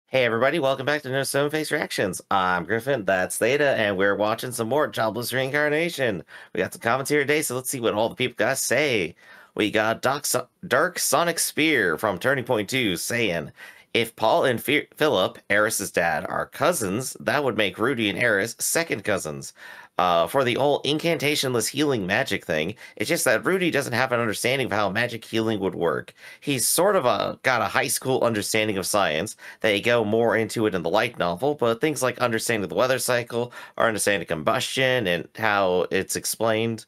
Hey everybody, welcome back to No Stone Face Reactions. I'm Griffin, that's Theta, and we're watching some more Jobless Reincarnation. We got some comments here today, so let's see what all the people got to say. We got Dark Sonic Spear from Turning Point 2 saying, if Paul and Philip, Eris's dad, are cousins, that would make Rudy and Eris second cousins. For the whole incantationless healing magic thing, it's just that Rudy doesn't have an understanding of how magic healing would work. He's sort of got a high school understanding of science. They go more into it in the light novel, but things like understanding the weather cycle or understanding combustion and how it's explained.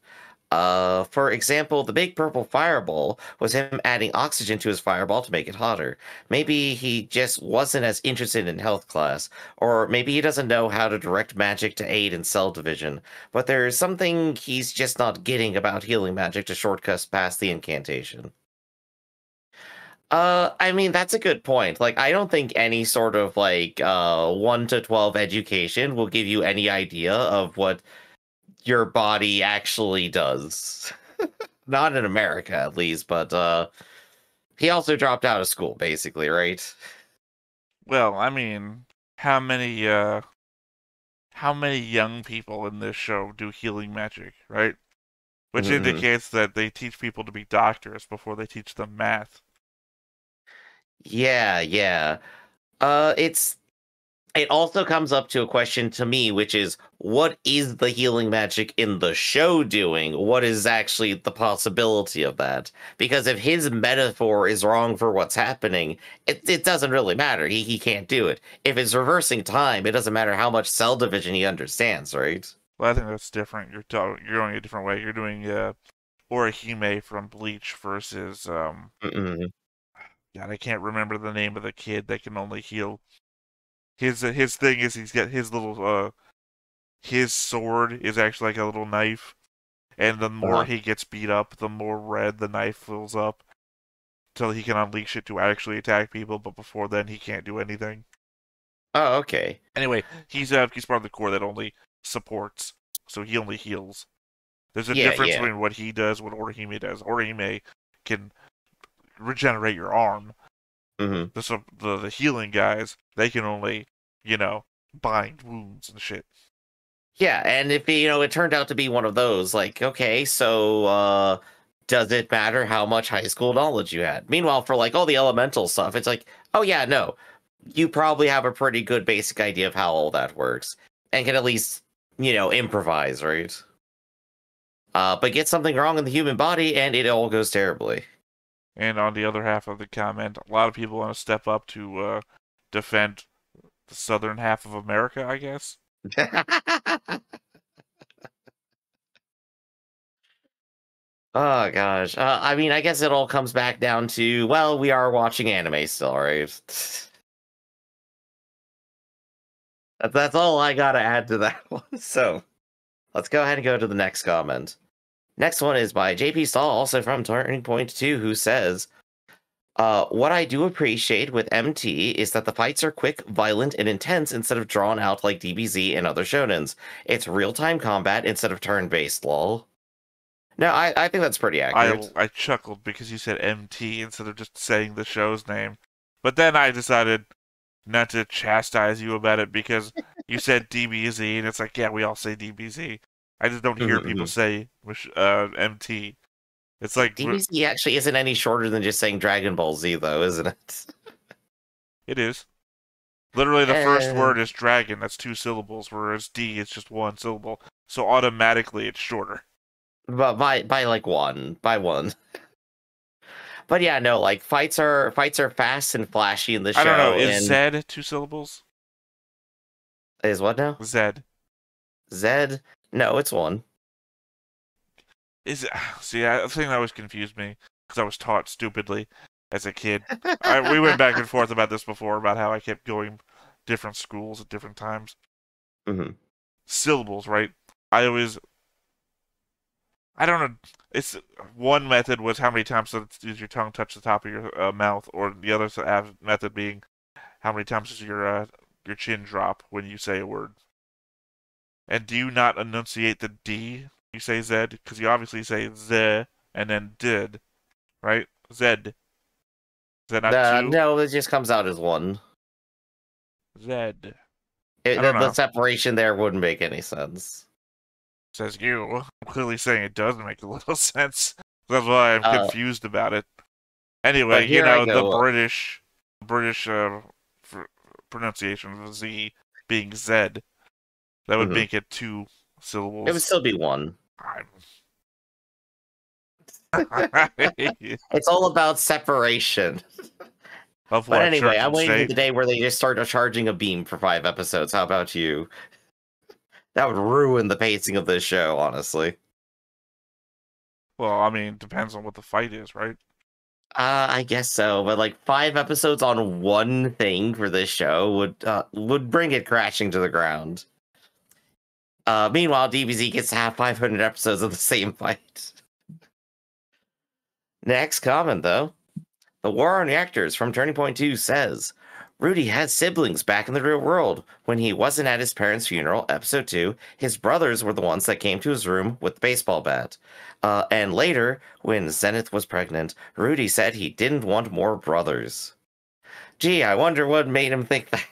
For example, the big purple fireball was him adding oxygen to his fireball to make it hotter. Maybe he just wasn't as interested in health class, or maybe he doesn't know how to direct magic to aid in cell division. But there's something he's just not getting about healing magic to shortcut past the incantation. I mean, that's a good point. Like, I don't think any sort of 1 to 12 education will give you any idea of what your body actually does. Not in America, at least, but he also dropped out of school, basically, right? Well, I mean, how many young people in this show do healing magic, right? Which Mm-hmm. indicates that they teach people to be doctors before they teach them math. Yeah, yeah. It's it also comes up to a question to me, which is what is the healing magic in the show doing? What is actually the possibility of that? Because if his metaphor is wrong for what's happening, it doesn't really matter. He can't do it. If it's reversing time, it doesn't matter how much cell division he understands, right? Well, I think that's different. You're going a different way. You're doing Orihime from Bleach versus Mm-mm. God, I can't remember the name of the kid that can only heal. His thing is he's got his little his sword is actually like a little knife, and the more Uh-huh. he gets beat up, the more red the knife fills up, till he can unleash it to actually attack people, but before then he can't do anything. Oh, okay. Anyway, he's part of the core that only supports, so he only heals. There's a Yeah, difference yeah. between what he does, what Orihime does. Orihime can regenerate your arm. Hmm. The healing guys, they can only, you know, bind wounds and shit. Yeah, and if it turned out to be one of those, like, okay, so does it matter how much high school knowledge you had? Meanwhile, for like all the elemental stuff, it's like, oh yeah, no, you probably have a pretty good basic idea of how all that works and can at least, improvise, right? But get something wrong in the human body and it all goes terribly. And on the other half of the comment, a lot of people want to step up to defend the southern half of America, I guess. Oh gosh. I mean, I guess it all comes back down to, well, we are watching anime still, right? That's all I gotta add to that one. So let's go ahead and go to the next comment. Next one is by JP Stahl, also from Turning Point 2, who says, what I do appreciate with MT is that the fights are quick, violent, and intense instead of drawn out like DBZ and other shonens. It's real-time combat instead of turn-based, lol. No, I think that's pretty accurate. I chuckled because you said MT instead of just saying the show's name. But then I decided not to chastise you about it because you said DBZ, and it's like, yeah, we all say DBZ. I just don't hear people Mhm. say MT. It's like, DBZ actually isn't any shorter than just saying Dragon Ball Z, though, isn't it? it is. Literally, the first Eh, word is dragon, that's 2 syllables, whereas D is just 1 syllable. So automatically it's shorter. but by like one, by one. But yeah, no, like fights are fast and flashy in the I don't know, show, is and Zed 2 syllables? is what now? Zed. Zed? No, it's one. Is it, see, the thing that always confused me because I was taught stupidly as a kid. We went back and forth about this before about how I kept going different schools at different times. Hmm. Syllables, right? I always, I don't know. It's one method was how many times does your tongue touch the top of your mouth, or the other method being how many times does your chin drop when you say a word. And do you not enunciate the D? You say Zed because you obviously say Z and then did, right? Zed. Is that not two? No, it just comes out as one. Zed. It, I don't the know. separation there wouldn't make any sense. Says you. I'm clearly saying it does make a little sense. That's why I'm Uh, confused about it. Anyway, but here I the go. British pronunciation of Z being Zed, that would Mhm. make it 2 It would syllables. still be one. I'm... It's all about separation. Of But what? anyway, Church I'm and waiting for state? the day where they just start charging a beam for 5 episodes. How about you? That would ruin the pacing of this show, honestly. Well, I mean, depends on what the fight is, right? I guess so, but like 5 episodes on one thing for this show would bring it crashing to the ground. Meanwhile, DBZ gets to have 500 episodes of the same fight. Next comment, though. The War on Reactors from Turning Point 2 says, Rudy had siblings back in the real world. When he wasn't at his parents' funeral, episode 2, his brothers were the ones that came to his room with the baseball bat. And later, when Zenith was pregnant, Rudy said he didn't want more brothers. Gee, I wonder what made him think that.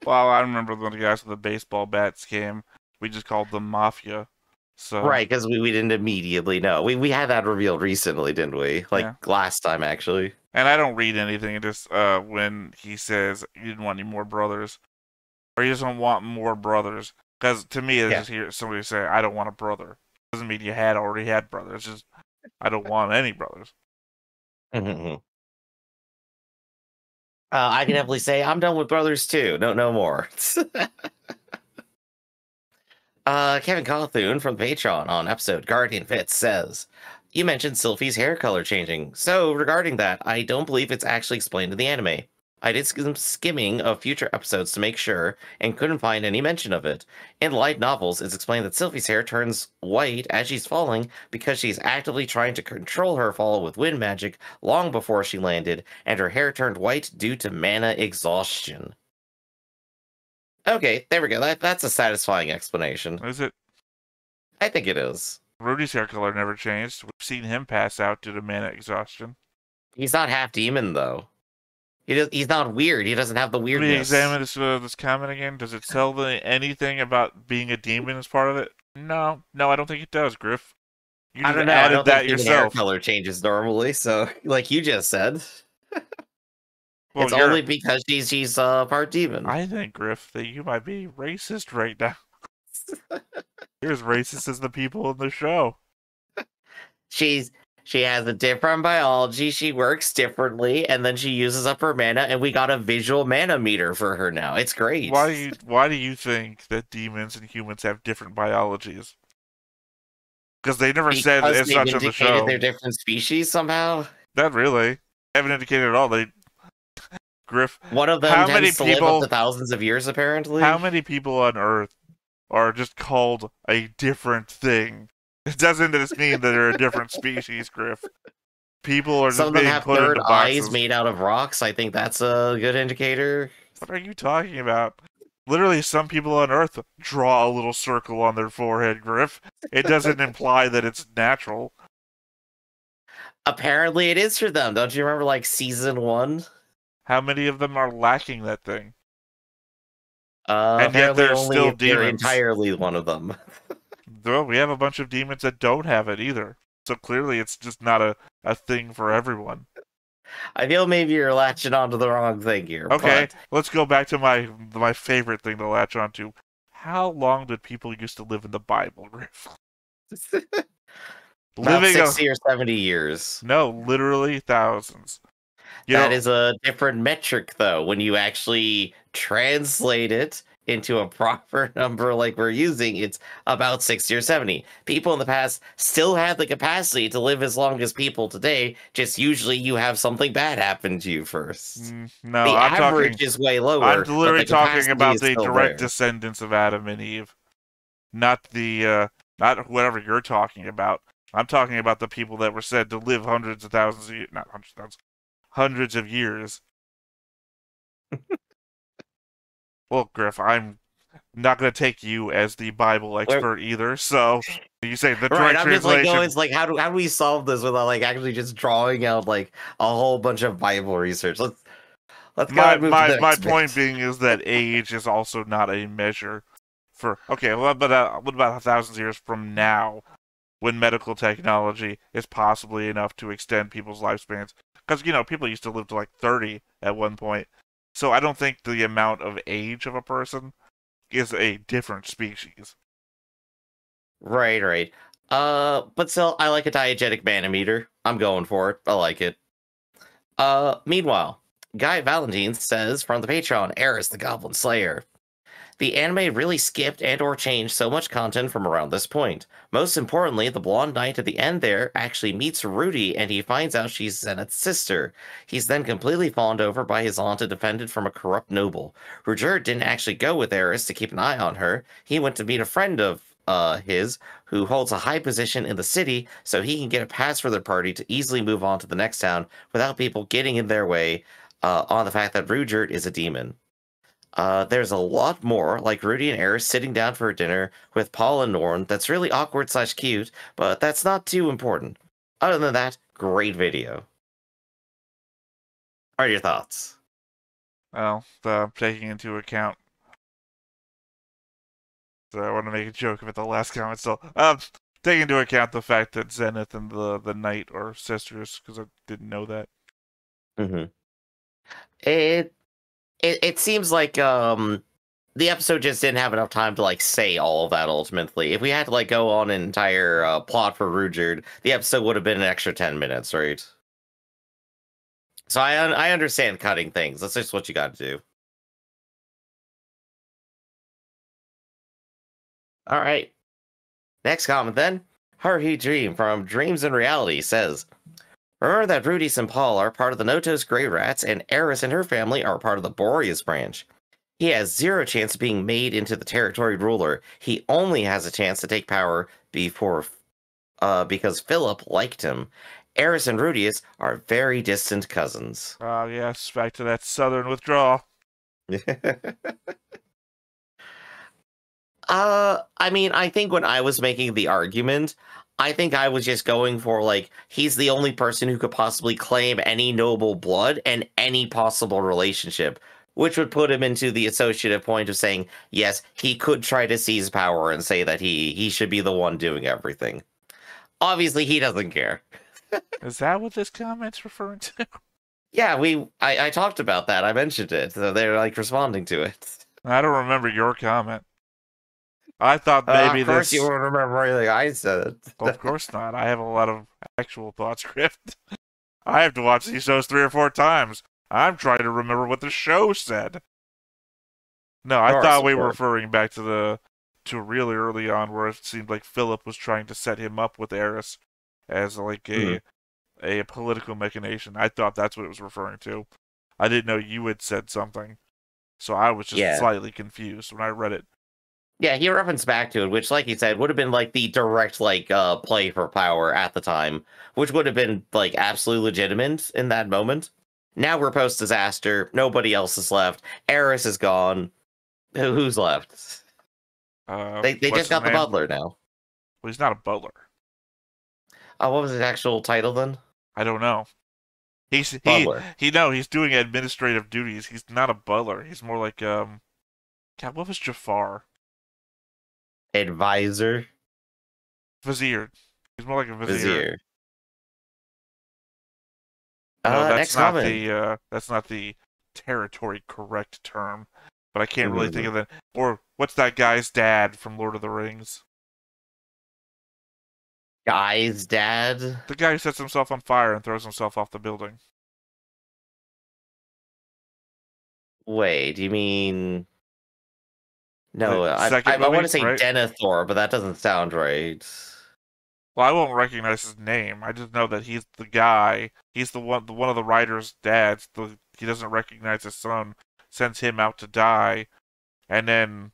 Well, I remember when the guys with the baseball bats came. We just called them Mafia. So Right, because we didn't immediately know. We had that revealed recently, didn't we? Like yeah. last time, actually. And I don't read anything. It just when he says he didn't want any more brothers, or he doesn't want more brothers, because to me, it's just hear somebody say, "I don't want a brother." Doesn't mean you already had brothers. It's just I don't want any brothers. I can definitely say I'm done with brothers too. No more. Kevin Cawthon from Patreon on episode Guardian Fits says, you mentioned Sylphie's hair color changing. So regarding that, I don't believe it's actually explained in the anime. I did some skimming of future episodes to make sure and couldn't find any mention of it. In light novels, it's explained that Sylphie's hair turns white as she's falling because she's actively trying to control her fall with wind magic long before she landed, and her hair turned white due to mana exhaustion. Okay, there we go. That's a satisfying explanation. Is it? I think it is. Rudy's hair color never changed. We've seen him pass out due to mana exhaustion. He's not half demon, though. He's not weird. He doesn't have the Let me weirdness. examine this comment again. Does it tell anything about being a demon as part of it? No, I don't think it does, Griff. You I just don't know. added I don't that think human yourself. hair color changes normally, so like you just said. Well, it's only because she's part demon. I think, Griff, that you might be racist right now. You're as racist as the people in the show. She has a different biology, she works differently, and then she uses up her mana, and we got a visual mana meter for her now. It's great. Why do you think that demons and humans have different biologies? Because they never said as such on the show. They're different species somehow? Not really. They haven't indicated at all. Griff, one of them tends to live up to thousands of years, apparently. How many people on Earth are just called a different thing? It doesn't just mean that they're a different species, Griff. People are just being put into boxes. Some of them have third eyes made out of rocks. I think that's a good indicator. What are you talking about? Literally, some people on Earth draw a little circle on their forehead, Griff. It doesn't imply that it's natural. Apparently it is for them. Don't you remember, like, season 1? How many of them are lacking that thing? And yet they're still demons. Entirely one of them. Well, we have a bunch of demons that don't have it either. So clearly it's just not a thing for everyone. I feel maybe you're latching onto the wrong thing here. Okay, let's go back to my favorite thing to latch onto. How long did people used to live in the Bible, Griff? About 60 or 70 years. No, literally thousands. That is a different metric, though, when you actually translate it into a proper number like we're using. It's about 60 or 70. People in the past still had the capacity to live as long as people today, just usually you have something bad happen to you first. No, the average is way lower. I'm literally talking about the direct descendants of Adam and Eve, not not whatever you're talking about. I'm talking about the people that were said to live hundreds of thousands of years, not hundreds of thousands, hundreds of years. Well, Griff, I'm not going to take you as the Bible expert either. So you say the direct I'm translation. just it's like how do we solve this without like actually just drawing out like a whole bunch of Bible research? Let's go My and move to my the my next point bit. being is that age is also not a measure for. Okay, well, but what about 1,000 years from now, when medical technology is possibly enough to extend people's lifespans? Because people used to live to like 30 at one point. So I don't think the amount of age of a person is a different species. Right, right. But still, I like a diegetic manometer. I'm going for it. I like it. Meanwhile, Guy Valentine says from the Patreon, Eris the Goblin Slayer. The anime really skipped and or changed so much content from around this point. Most importantly, the blonde knight at the end there actually meets Rudy and he finds out she's Zenith's sister. He's then completely fawned over by his aunt and defended from a corrupt noble. Ruger didn't actually go with Eris to keep an eye on her. He went to meet a friend of his who holds a high position in the city so he can get a pass for their party to easily move on to the next town without people getting in their way on the fact that Ruger is a demon. There's a lot more, like Rudy and Eris sitting down for dinner with Paul and Norn, that's really awkward slash cute, but that's not too important. Other than that, great video. What are your thoughts? Well, taking into account. So I want to make a joke about the last comment still. Taking into account the fact that Zenith and the Knight are sisters, because I didn't know that. Mm-hmm. It seems like the episode just didn't have enough time to like say all of that ultimately. If we had to like go on an entire plot for Ruger, the episode would have been an extra 10 minutes, right? So I understand cutting things. That's just what you got to do. All right. Next comment then. Haruhi Dream from Dreams and Reality says, remember that Rudy and Paul are part of the Noto's Greyrats and Eris and her family are part of the Boreas branch. He has zero chance of being made into the territory ruler. He only has a chance to take power because Philip liked him. Eris and Rudeus are very distant cousins. Yes, back to that southern withdrawal. I mean, I think when I was making the argument, I think I was just going for, like, he's the only person who could possibly claim any noble blood and any possible relationship, which would put him into the associative point of saying, yes, he could try to seize power and say that he should be the one doing everything. Obviously, he doesn't care. Is that what this comment's referring to? Yeah, I talked about that. I mentioned it. So they're, like, responding to it. I don't remember your comment. I thought maybe of course this. you won't remember anything I said. Well, of course not. I have a lot of actual thought script. I have to watch these shows 3 or 4 times. I'm trying to remember what the show said. No, I thought we were referring back to really early on where it seemed like Philip was trying to set him up with Eris as like a political machination. I thought that's what it was referring to. I didn't know you had said something. So I was just slightly confused when I read it. Yeah, he referenced back to it, which, like he said, would have been like the direct play for power at the time, which would have been like absolutely legitimate in that moment. Now we're post disaster. Nobody else is left. Eris is gone. Who's left? They just got the butler now. Well, he's not a butler. What was his actual title then? I don't know. He's doing administrative duties. He's not a butler. He's more like God, what was Jafar? Advisor. Vizier. He's more like a vizier. No, that's not the territory correct term. But I can't really think of that. Or what's that guy's dad from Lord of the Rings? Guy's dad? The guy who sets himself on fire and throws himself off the building. Wait, do you mean... No, I want to say right? Denethor, but that doesn't sound right. Well, I won't recognize his name. I just know that he's the guy. He's the one of the writer's dads. He doesn't recognize his son, sends him out to die, and then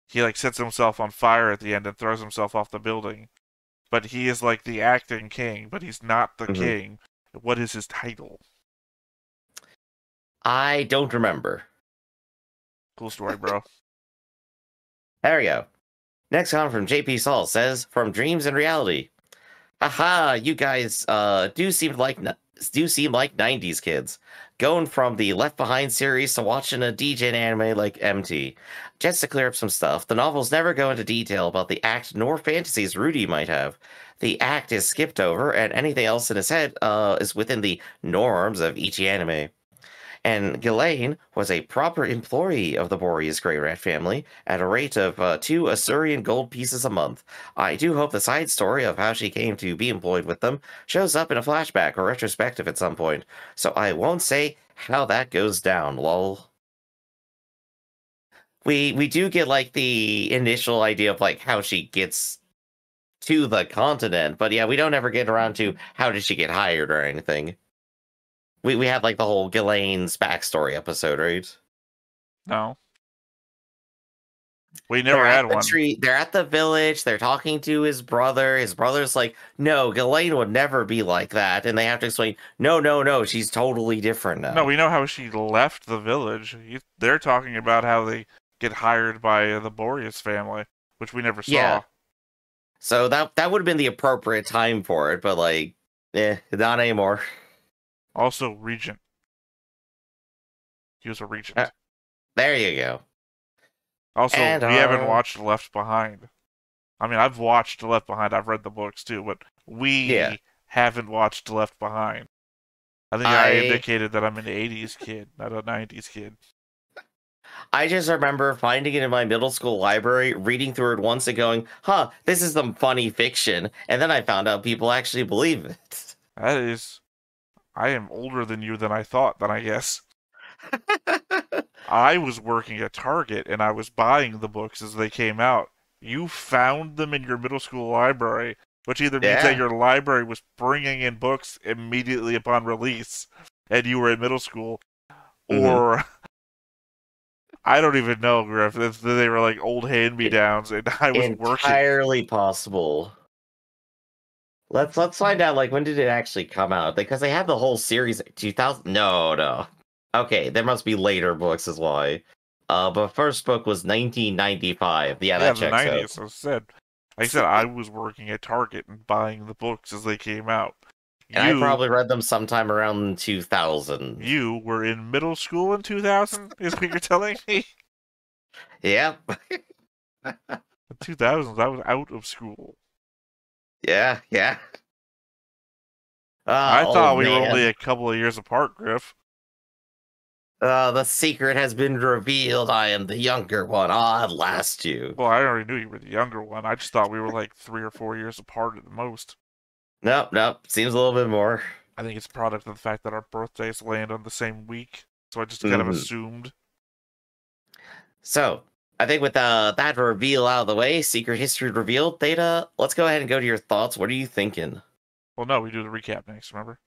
he like sets himself on fire at the end and throws himself off the building. But he is like the acting king, but he's not the king. What is his title? I don't remember. Cool story, bro. There we go. Next comment from JP Saul says, from Dreams and Reality. Haha, you guys do seem do seem like 90s kids, going from the Left Behind series to watching a DJ anime like MT. Just to clear up some stuff, the novels never go into detail about the act nor fantasies Rudy might have. The act is skipped over, and anything else in his head is within the norms of each anime. And Ghislaine was a proper employee of the Boreas greyrat family at a rate of 2 Assyrian gold pieces a month. I do hope the side story of how she came to be employed with them shows up in a flashback or retrospective at some point, so I won't say how that goes down, lol. We do get like the initial idea of like how she gets to the continent, but yeah, we don't ever get around to how did she get hired or anything. We have like the whole Ghislaine's backstory episode, right? No. We They're never at had the one. tree. They're at the village. They're talking to his brother. His brother's like, "No, Ghislaine would never be like that." And they have to explain, "No, no, no. She's totally different No, now." we know how she left the village. They're talking about how they get hired by the Boreas family, which we never Yeah. saw. So that would have been the appropriate time for it, but like, not anymore. Also, Regent. He was a Uh, regent. there you go. Also, And we haven't watched Left Behind. I mean, I've watched Left Behind. I've read the books too, but yeah, we haven't watched Left Behind. I think I I indicated that I'm an 80s kid, not a 90s kid. I just remember finding it in my middle school library, reading through it once and going, "Huh, this is some funny fiction." And then I found out people actually believe it. That is, I am older than you than I thought, then I guess. I was working at Target and I was buying the books as they came out. You found them in your middle school library, which either means that Yeah. your library was bringing in books immediately upon release and you were in middle school, hmm or I don't even know, Griff, if they were like old hand-me-downs and I was working. Entirely possible. Let's find out like when did it actually come out? Because they have the whole series 2000. No, no. Okay, there must be later books as why. But first book was 1995. Yeah, Yeah, that the checks out. 90s. Like I said, I was working at Target and buying the books as they came out. And I You probably read them sometime around 2000. You were in middle school in 2000, is what you're telling me? Yep. In 2000s, I was out of school. Yeah, yeah. I Oh thought we were only man. a couple of years apart, Griff. The secret has been revealed. I am the younger one. Ah, at last you. Well, I already knew you were the younger one. I just thought we were like 3 or 4 years apart at the most. Nope, nope. Seems a little bit more. I think it's a product of the fact that our birthdays land on the same week, so I just kind of hmm assumed. So, I think with that reveal out of the way, secret history revealed, Theta, let's go ahead and go to your thoughts. What are you thinking? Well, no, we do the recap next, remember?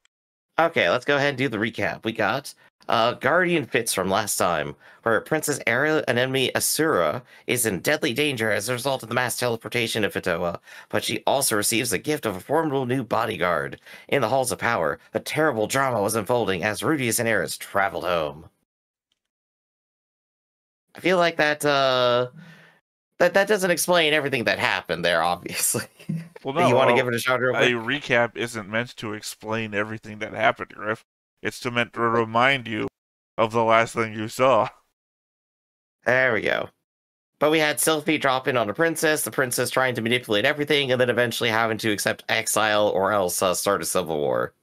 Okay, let's go ahead and do the recap. We got Guardian Fits from last time, where Princess Ariel, an enemy Asura, is in deadly danger as a result of the mass teleportation of Fitoa, but she also receives the gift of a formidable new bodyguard. In the Halls of Power, a terrible drama was unfolding as Rudeus and Eris traveled home. I feel like that doesn't explain everything that happened there, obviously. Well, You want to no, give it a shot real a quick? recap isn't meant to explain everything that happened, Griff. It's meant to remind you of the last thing you saw. There we go. But we had Sylphie drop in on the princess trying to manipulate everything, and then eventually having to accept exile or else start a civil war.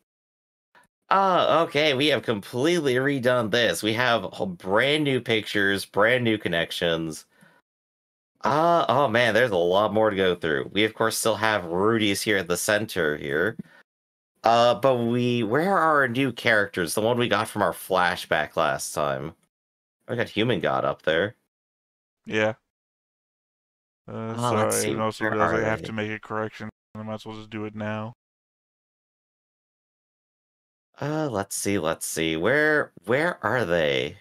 Okay, we have completely redone this. We have brand new pictures, brand new connections. Oh man, there's a lot more to go through. We of course still have Rudy's here at the center here. But where are our new characters? The one we got from our flashback last time. We got Human God up there. Yeah. Let's Sorry, see, it also where does. I are have they? to make a correction. I might as well just do it now. Let's see. Where are they?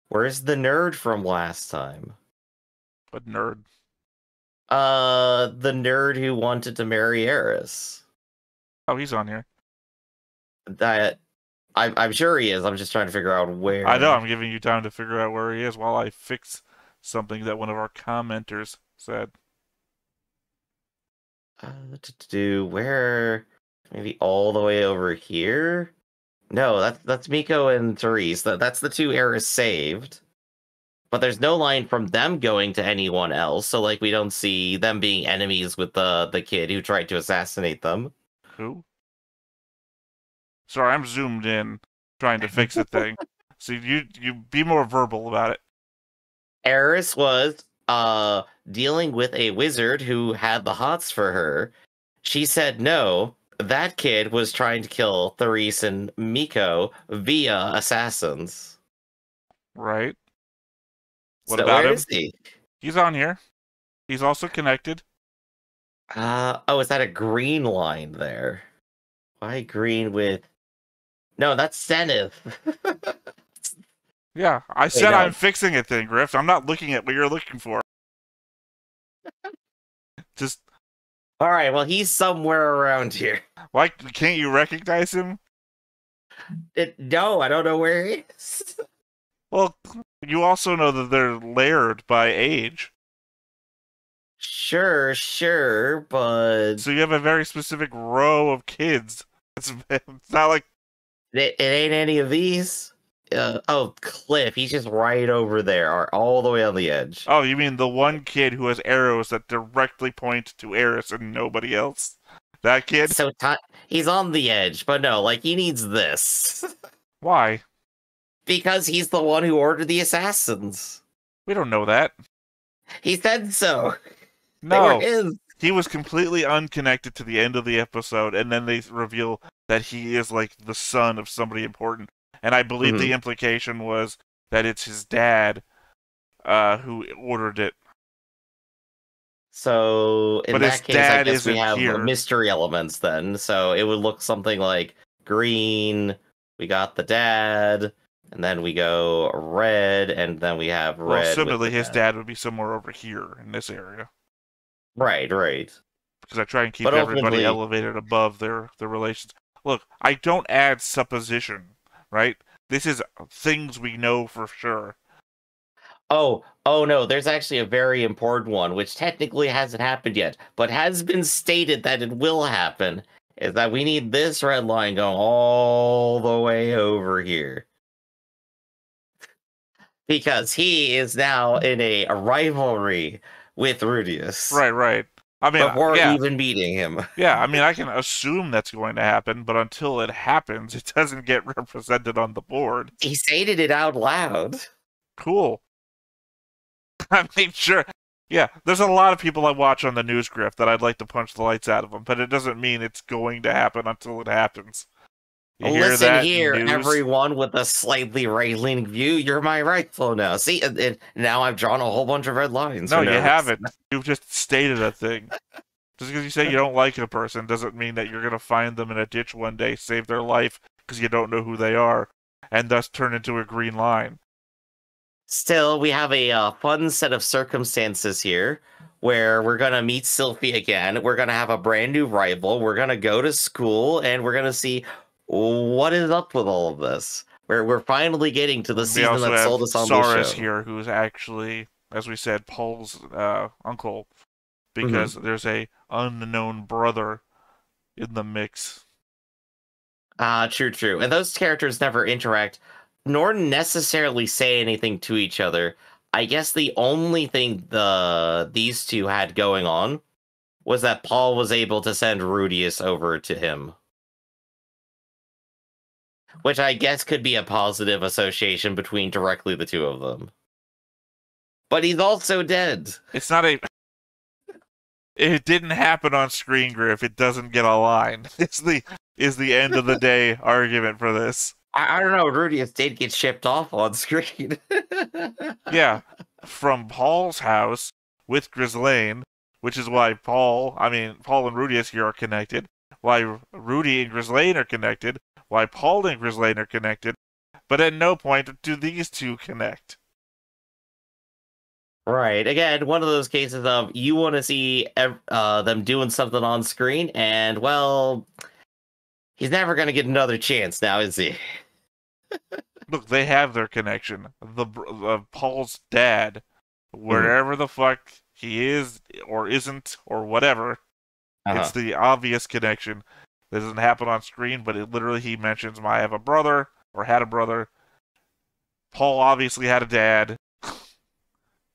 Where's the nerd from last time? But nerd. The nerd who wanted to marry Eris. Oh, he's on here. That I'm sure he is. I'm just trying to figure out I know. where. I'm giving you time to figure out where he is while I fix something that one of our commenters said. To do where? Maybe all the way over here. No, that's Miko and Therese. That's the two Eris saved. But there's no line from them going to anyone else, so like we don't see them being enemies with the kid who tried to assassinate them. Who? Sorry, I'm zoomed in trying to fix the thing. So you be more verbal about it. Eris was dealing with a wizard who had the hots for her. She said no. That kid was trying to kill Therese and Miko via assassins. Right. What So about where him? is he? He's on here. He's also connected. Oh, is that a green line there? Why green with? No, that's Zenith. Yeah, I Wait, said no. I'm fixing a thing, Griff. I'm not looking at what you're looking for. Just All right, well, he's somewhere around here. why can't you recognize him? No, I don't know where he is. Well, you also know that they're layered by age. Sure, but So you have a very specific row of kids. It's not like it ain't any of these. Oh, Cliff, he's just right over there, all the way on the edge. oh, you mean the one kid who has arrows that directly point to Eris and nobody else? That kid? So he's on the edge, but no, like he needs this Why? because he's the one who ordered the assassins. We don't know that. He said so. They were No. his. He was completely unconnected to the end of the episode, and then they reveal that he is like the son of somebody important. And I believe the implication was that it's his dad who ordered it. So in But his that case, I dad guess we isn't have here. mystery elements then. So it would look something like green. We got the dad, and then we go red, and then we have red. Well, with similarly, the his dad would be somewhere over here in this area. Right. Because I try and keep But everybody ultimately, elevated above their relations. Look, I don't add supposition, right? This is things we know for sure. oh no, there's actually a very important one, which technically hasn't happened yet, but has been stated that it will happen. Is that we need this red line going all the way over here. Because he is now in a rivalry with Rudeus. Right. I mean, Before yeah. even meeting him. Yeah, I mean, I can assume that's going to happen, but until it happens, it doesn't get represented on the board. He stated it out loud. Cool. I mean, sure. Yeah, there's a lot of people I watch on the news, Griff, that I'd like to punch the lights out of them, but it doesn't mean it's going to happen until it happens. You hear Listen that, here, news? everyone with a slightly right-leaning view. You're my rightful now. See, now I've drawn a whole bunch of red lines. No, you haven't. You've just stated a thing. Just because you say you don't like a person doesn't mean that you're going to find them in a ditch one day, save their life because you don't know who they are, and thus turn into a green line. Still, we have a fun set of circumstances here where we're going to meet Sylvie again. We're going to have a brand new rival. We're going to go to school, and we're going to see what is up with all of this. We're finally getting to the season that sold us on the show. Here, who's actually, as we said, Paul's uncle, because there's a unknown brother in the mix. True. And those characters never interact, nor necessarily say anything to each other. I guess the only thing these two had going on was that Paul was able to send Rudeus over to him. Which I guess could be a positive association between directly the two of them. But he's also dead. It's not a... It didn't happen on screen, Griff. It doesn't get a line. Is the end of the day argument for this. I don't know. Rudeus did get shipped off on screen. Yeah. From Paul's house with Ghislaine, which is why Paul and Rudeus here are connected. Why Rudy and Ghislaine are connected. Why Paul and Ghislaine are connected. But at no point do these two connect. Right. Again, one of those cases of you want to see them doing something on screen, and, well, he's never going to get another chance now, is he? Look, they have their connection. Paul's dad, wherever the fuck he is or isn't or whatever, it's the obvious connection. This doesn't happen on screen, but it literally he mentions, I have a brother, or had a brother. Paul obviously had a dad.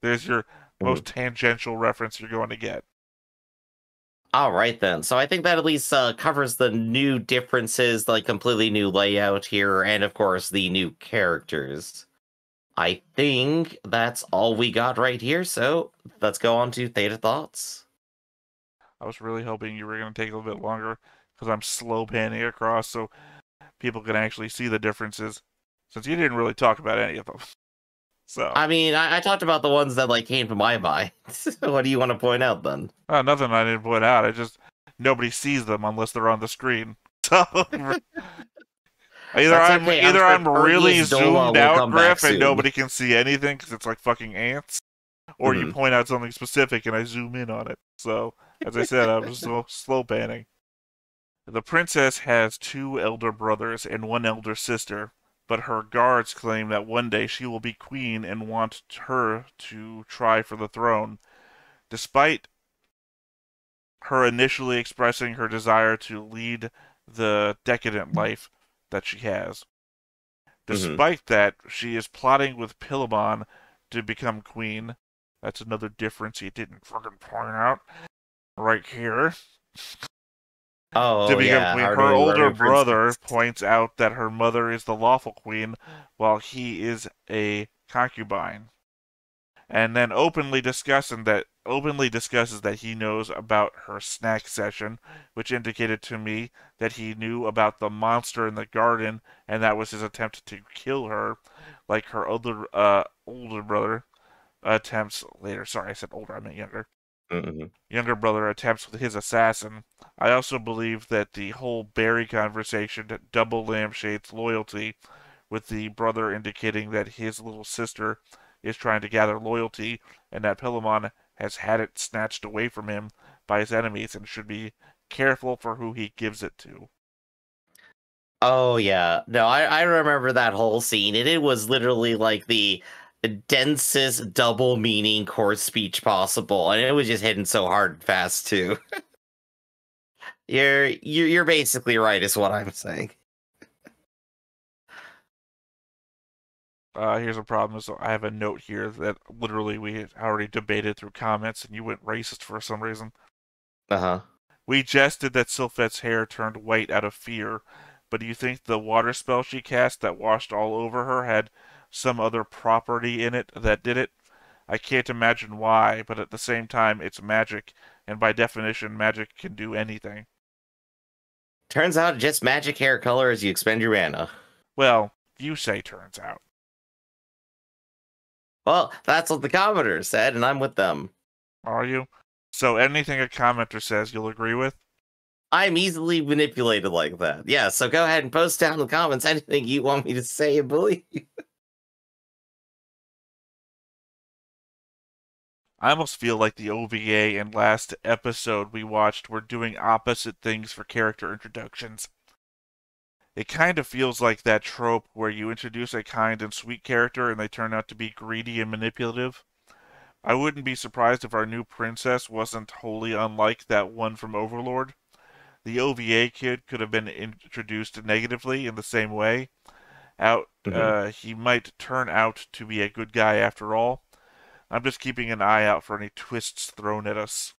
There's your most tangential reference you're going to get. All right, then. So I think that at least covers the new differences, like completely new layout here, and of course, the new characters. I think that's all we got right here, so let's go on to Theta Thoughts. I was really hoping you were going to take a little bit longer because I'm slow panning across so people can actually see the differences, since you didn't really talk about any of them. So I mean, I talked about the ones that like came to my mind. What do you want to point out then? nothing I didn't point out. I just nobody sees them unless they're on the screen. So That's okay. I'm either sure I'm really Courteous Dola zoomed will out, come back Griff, and soon. nobody can see anything because it's like fucking ants, or you point out something specific and I zoom in on it. So as I said, I was slow panning. The princess has 2 elder brothers and 1 elder sister, but her guards claim that one day she will be queen and want her to try for the throne. Despite her initially expressing her desire to lead the decadent life that she has. Despite that, she is plotting with Pillamon to become queen. That's another difference he didn't fucking point out right here. To Oh become yeah, queen, her older brother princess. points out that her mother is the lawful queen, while he is a concubine, and then openly discusses that he knows about her snack session, which indicated to me that he knew about the monster in the garden, and that was his attempt to kill her, like her older brother attempts later. Sorry, I said older, I meant younger. Younger brother attempts with his assassin. I also believe that the whole Barry conversation double lampshades loyalty, with the brother indicating that his little sister is trying to gather loyalty, and that Pillamon has had it snatched away from him by his enemies and should be careful for who he gives it to. Oh yeah, no, I remember that whole scene, and it was literally like the densest double meaning court speech possible, and it was just hitting so hard and fast too. You're basically right, is what I'm saying. Here's a problem. So I have a note here that literally we had already debated through comments, and you went racist for some reason. Uh-huh. We jested that Sylphet's hair turned white out of fear, but do you think the water spell she cast that washed all over her had some other property in it that did it? I can't imagine why, but at the same time, it's magic, and by definition, magic can do anything. Turns out just magic hair color as you expend your mana. Well, you say turns out. Well, that's what the commenter said, and I'm with them. Are you? So anything a commenter says, you'll agree with? I'm easily manipulated like that. Yeah, so go ahead and post down in the comments anything you want me to say and believe. I almost feel like the OVA and last episode we watched were doing opposite things for character introductions. It kind of feels like that trope where you introduce a kind and sweet character and they turn out to be greedy and manipulative. I wouldn't be surprised if our new princess wasn't wholly unlike that one from Overlord. The OVA kid could have been introduced negatively in the same way. He might turn out to be a good guy after all. I'm just keeping an eye out for any twists thrown at us.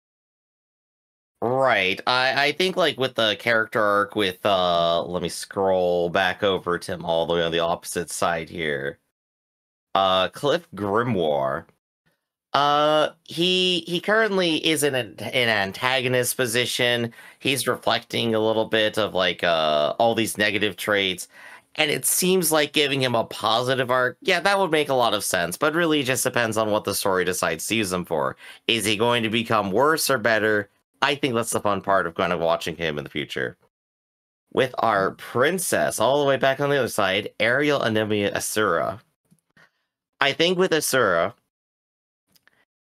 Right. I think like with the character arc with let me scroll back over to him all the way on the opposite side here. Cliff Grimoire. He currently is in an antagonist position. He's reflecting a little bit of like all these negative traits. And it seems like giving him a positive arc, yeah, that would make a lot of sense, but really it just depends on what the story decides to use him for. Is he going to become worse or better? I think that's the fun part of kind of watching him in the future. With our princess, all the way back on the other side, Ariel Anemia Asura. I think with Asura,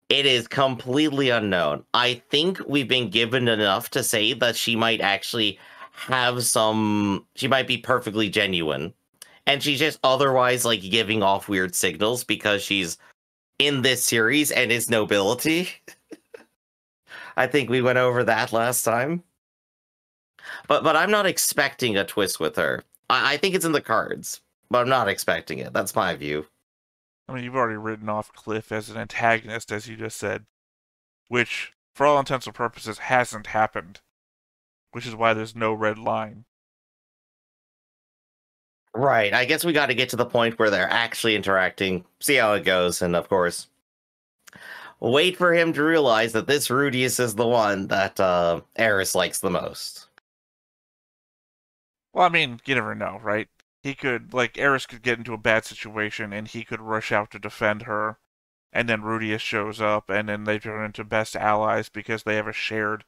it is completely unknown. I think we've been given enough to say that she might actually have she might be perfectly genuine. And she's just otherwise like giving off weird signals because she's in this series and is nobility. I think we went over that last time. But I'm not expecting a twist with her. I think it's in the cards, but I'm not expecting it. That's my view. I mean, you've already written off Cliff as an antagonist, as you just said, which, for all intents and purposes, hasn't happened, which is why there's no red line. Right. I guess we got to get to the point where they're actually interacting, see how it goes, and of course, wait for him to realize that this rudeus is the one that Eris likes the most. Well, I mean, you never know, right? He could, like, Eris could get into a bad situation, and he could rush out to defend her, and then rudeus shows up, and then they turn into best allies because they have a shared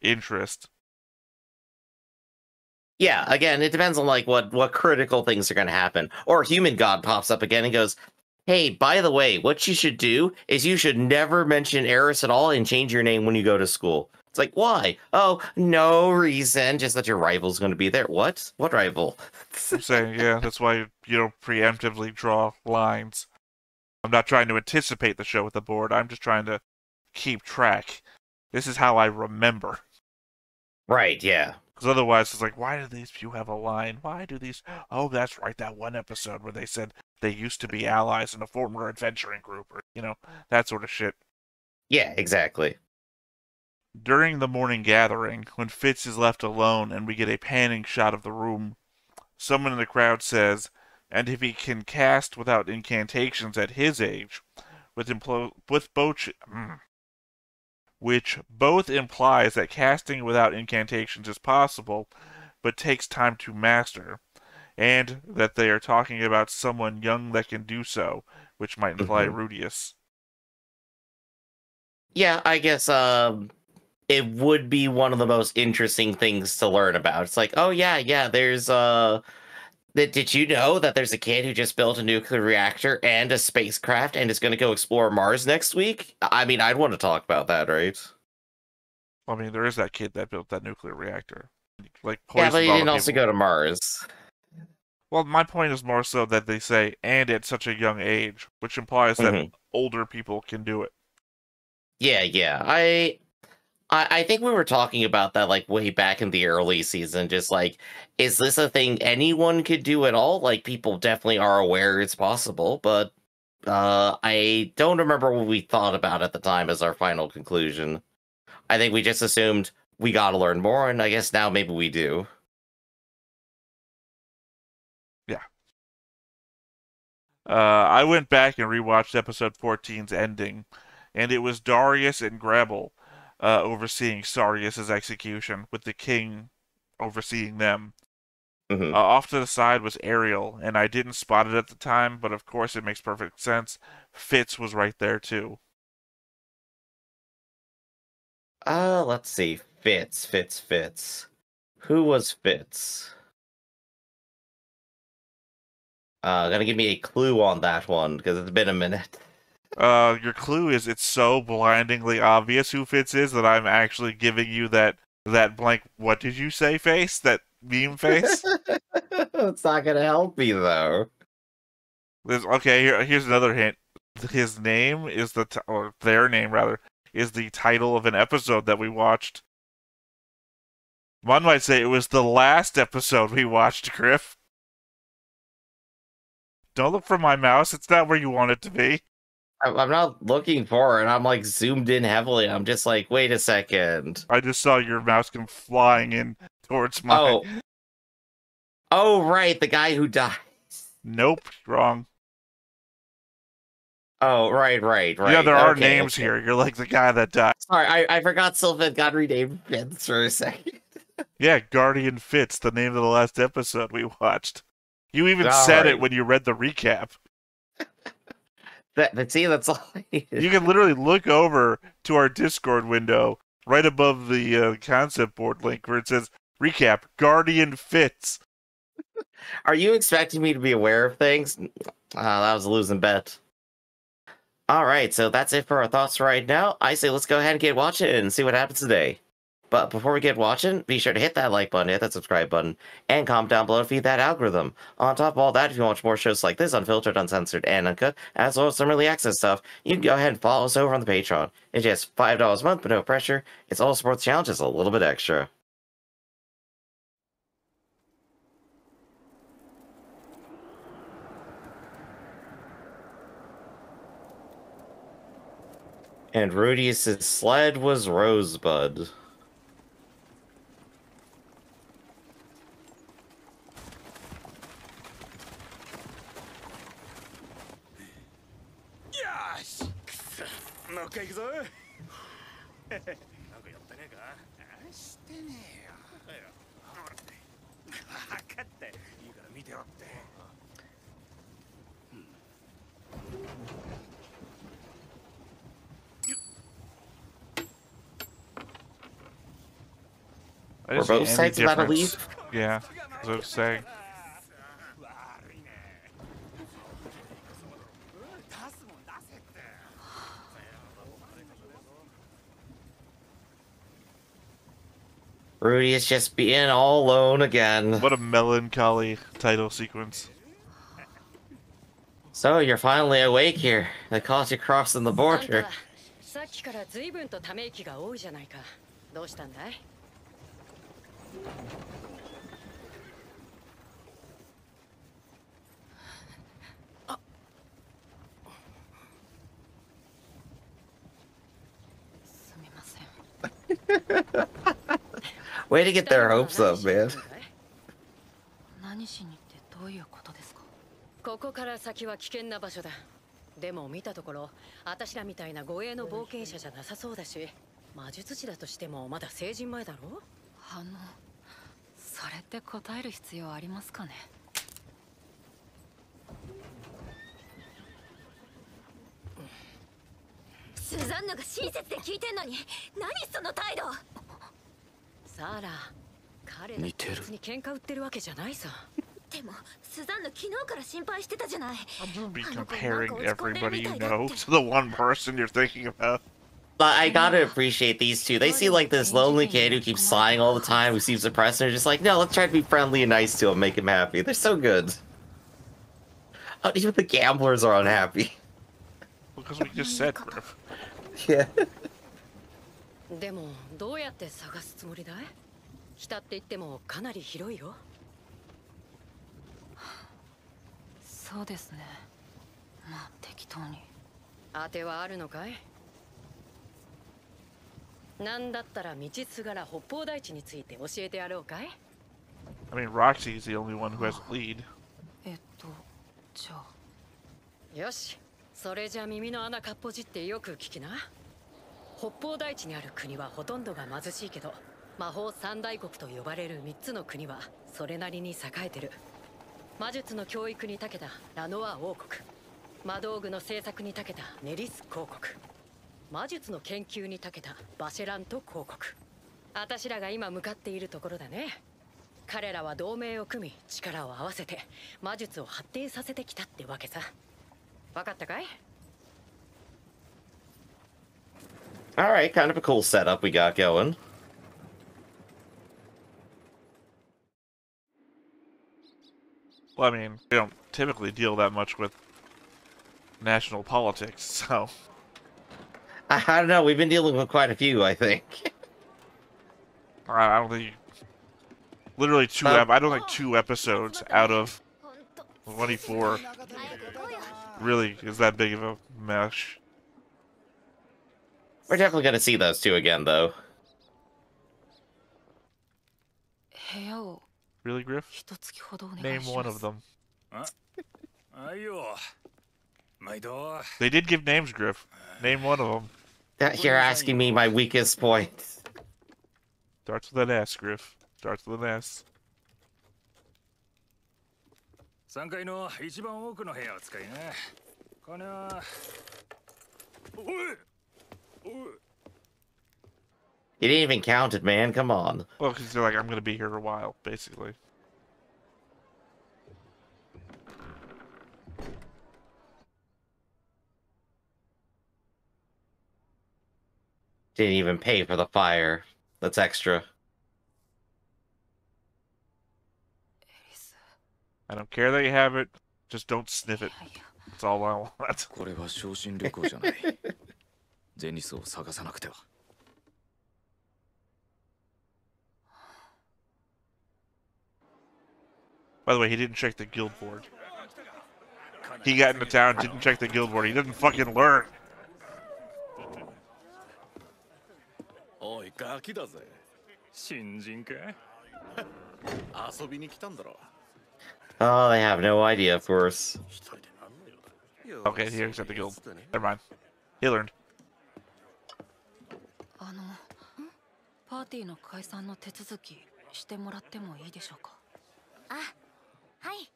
interest. Yeah, again, it depends on like what critical things are going to happen. Or Human God pops up again and goes, "Hey, by the way, what you should do is you should never mention Eris at all and change your name when you go to school." It's like, why? Oh, no reason, just that your rival's going to be there. What? What rival? I'm saying, yeah, that's why you don't preemptively draw lines. I'm not trying to anticipate the show with the board. I'm just trying to keep track. This is how I remember. Right, yeah. Because otherwise, it's like, why do these few have a line? Why do these... Oh, that's right, that one episode where they said they used to be allies in a former adventuring group, or, you know, that sort of shit. Yeah, exactly. During the morning gathering, when Fitz is left alone and we get a panning shot of the room, someone in the crowd says, and if he can cast without incantations at his age, which both implies that casting without incantations is possible, but takes time to master, and that they are talking about someone young that can do so, which might imply Rudeus. Yeah, I guess it would be one of the most interesting things to learn about. It's like, oh yeah, there's did you know that there's a kid who just built a nuclear reactor and a spacecraft and is going to go explore Mars next week? I mean, I'd want to talk about that, right? I mean, there is that kid that built that nuclear reactor. Like, Yeah, but poisoned he all didn't the also people. go to Mars. Well, my point is more so that they say, and at such a young age, which implies that older people can do it. Yeah. I think we were talking about that like way back in the early season. Just like, is this a thing anyone could do at all? Like, people definitely are aware it's possible, but I don't remember what we thought about at the time as our final conclusion. I think we just assumed we got to learn more, and I guess now maybe we do. Yeah. I went back and rewatched episode 14's ending, and it was Darius and Grabble overseeing Sarius's execution, with the king overseeing them. Off to the side was Ariel, and I didn't spot it at the time, but of course it makes perfect sense. Fitz was right there too. Let's see. Fitz. Who was Fitz? Gonna give me a clue on that one, because it's been a minute. Your clue is it's so blindingly obvious who Fitz is that I'm actually giving you that blank, what did you say face? That meme face? It's not gonna help me, though. Here's another hint. His name is or their name, rather, is the title of an episode that we watched. One might say it was the last episode we watched, Griff. Don't look for my mouse. It's not where you want it to be. I'm not looking for it. I'm like zoomed in heavily. I'm just like, wait a second. I just saw your mouse come flying in towards mine. Oh, right. The guy who died. Nope. Wrong. Oh, right. Yeah, there are names here. You're like the guy that died. Sorry, I forgot Sylvan got renamed Fitz for a second. Yeah, Guardian Fitz, the name of the last episode we watched. You even said it when you read the recap. That's all I needed. You can literally look over to our Discord window right above the concept board link where it says recap Guardian Fitz. Are you expecting me to be aware of things? That was a losing bet. All right, so that's it for our thoughts right now. I say let's go ahead and get watching and see what happens today. But before we get watching, be sure to hit that like button, hit that subscribe button, and comment down below to feed that algorithm. On top of all that, if you watch more shows like this, unfiltered, uncensored, and uncut, as well as some early access stuff, you can go ahead and follow us over on the Patreon. It's just $5 a month, but no pressure. It's all sports challenges, a little bit extra. And Rudeus' sled was Rosebud. We're both sides about to leave? Yeah, as I was saying. Rudy is just being all alone again. What a melancholy title sequence. So, you're finally awake here. They caught you crossing the border. さっきから随分とため息が多いじゃないか。どうしたんだい？すみません。 Way to get their hopes up, man. 何しにってどういうことですか？ここから先は危険な場所だ。でも見たところ、私らみたいな護衛の冒険者じゃなさそうだし、魔術師だとしてもまだ成人前だろ？それって答える必要ありますかね？スザンヌが親切で聞いてんのに、何その態度？サラ、彼ら別に喧嘩売ってるわけじゃないさ。でもスザンヌ昨日から心配してたじゃない。 I'm gonna be comparing everybody you know to the one person you're thinking about. But I gotta appreciate these two. They seem like this lonely kid who keeps sighing all the time, who seems depressed, and they're just like, no, let's try to be friendly and nice to him, make him happy. They're so good. Oh, even the gamblers are unhappy. Because we just said, Griff. Yeah. でもどうやって探すつもりだい？北って言ってもかなり広いよ。そうですね。まあ適当に。当てはあるのかい？なんだったら道すがら北方大地について教えてやろうかい？ I mean, Roxy's the only one who has a lead. じゃあ。よし。それじゃ耳の穴かっぽじってよく聞きな。北方大地にある国はほとんどが貧しいけど、魔法三大国と呼ばれる3つの国はそれなりに栄えてる。魔術の教育に長けたラノア王国、魔道具の製作に長けたネリス公国、魔術の研究に長けたバシェラント公国。私らが今向かっているところだね。彼らは同盟を組み力を合わせて魔術を発展させてきたってわけさ。わかったかい？ Alright, kind of a cool setup we got going. Well, I mean, we don't typically deal that much with national politics, so... I don't know, we've been dealing with quite a few, I think. I don't think... Literally I don't think 2 episodes out of 24 really is that big of a mesh. We're definitely gonna see those two again, though. Really, Griff? Name one of them. They did give names, Griff. Name one of them. You're asking me my weakest point. Starts with an S, Griff. Starts with an S. 3階の一番奥の部屋を使いな。金は。おい。 You didn't even count it, man. Come on. Well, because they're like, I'm going to be here a while, basically. Didn't even pay for the fire. That's extra. I don't care that you have it. Just don't sniff it. That's all I want. これは昇進旅行じゃない。ゼニスを探さなくては。 By the way, he didn't check the guild board. He got into town, didn't check the guild board. He didn't fucking learn. ガキだぜ。新人か？遊びに来たんだろ。 Oh, they have no idea, of course. 一人で何の用だ。 Okay, he accepted the guild. Never mind. He learned. パーティーの解散の手続きしてもらってもいいでしょうか。あ、はい。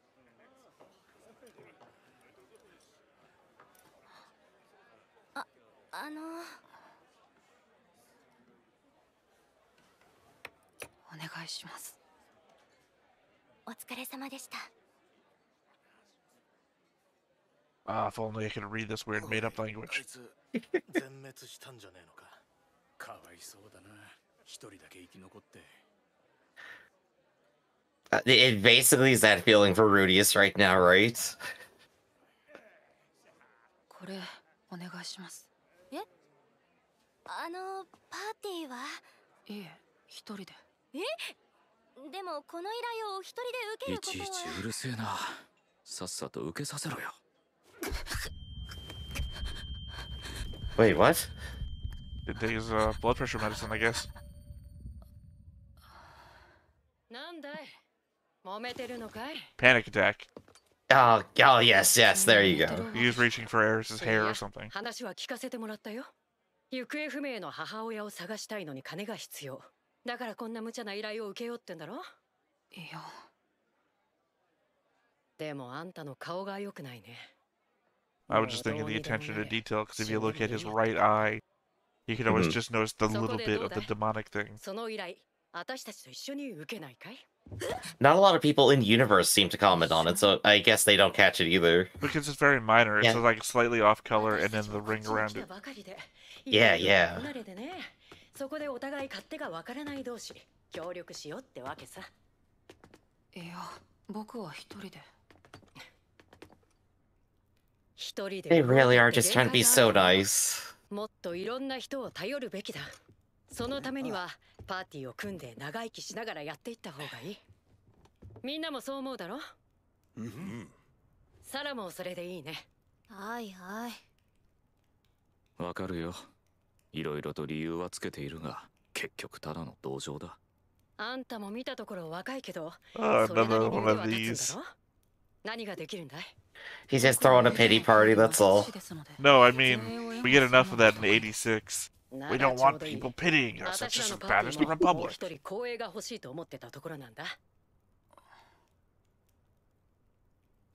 お願いします。お疲れ様でした。If only I could read this weird made-up language. 全滅したんじゃねえのか。かわいそうだな。一人だけ生き残って。 It basically is that feeling for Rudeus right now, right? これお願いします。パーティーは？いえ、一人で。でもこの依頼を一人で受けることは。いちいちうるせえな。さっさと受けさせろよ。Wait, what? It takes blood pressure medicine, I guess. なんだい？揉めてるのかい？ Panic attack. Oh, yes, there you go. He was reaching for Eris's hair or something. 話は聞かせてもらったよ。行方不明の母親を探したいのに金が必要。だからこんな無茶な依頼を受けようってんだろ？いや。でもあんたの顔が良くないね。I was just thinking the attention to detail, because if you look at his right eye, you can always just notice the little bit of the demonic thing. その依頼、私たちと一緒に受けないかい？ Not a lot of people in the universe seem to comment on it, so I guess they don't catch it either. Because it's very minor. It's Yeah. like slightly off color, and then the ring around it. Yeah. そこでお互い勝手が分からない同士、協力しようってわけさ。いや、僕は一人で。They really are just trying to be so nice. もっといろんな人を頼るべきだ。そのためにはパーティーを組んで長生きしながらやっていった方がいい。みんなもそう思うだろ？サラもそれでいいね。はいはい。わかるよ。いろいろと理由はつけているが、結局ただの同情だ。あんたも見たところ若いけど、 Another one of these. 何ができるんだい？ He's just throwing a pity party, that's all. No, I mean, we get enough of that in 86. We don't want people pitying us. It's just as bad as the Republic. 一人光栄が欲しいと思ってたところなんだ。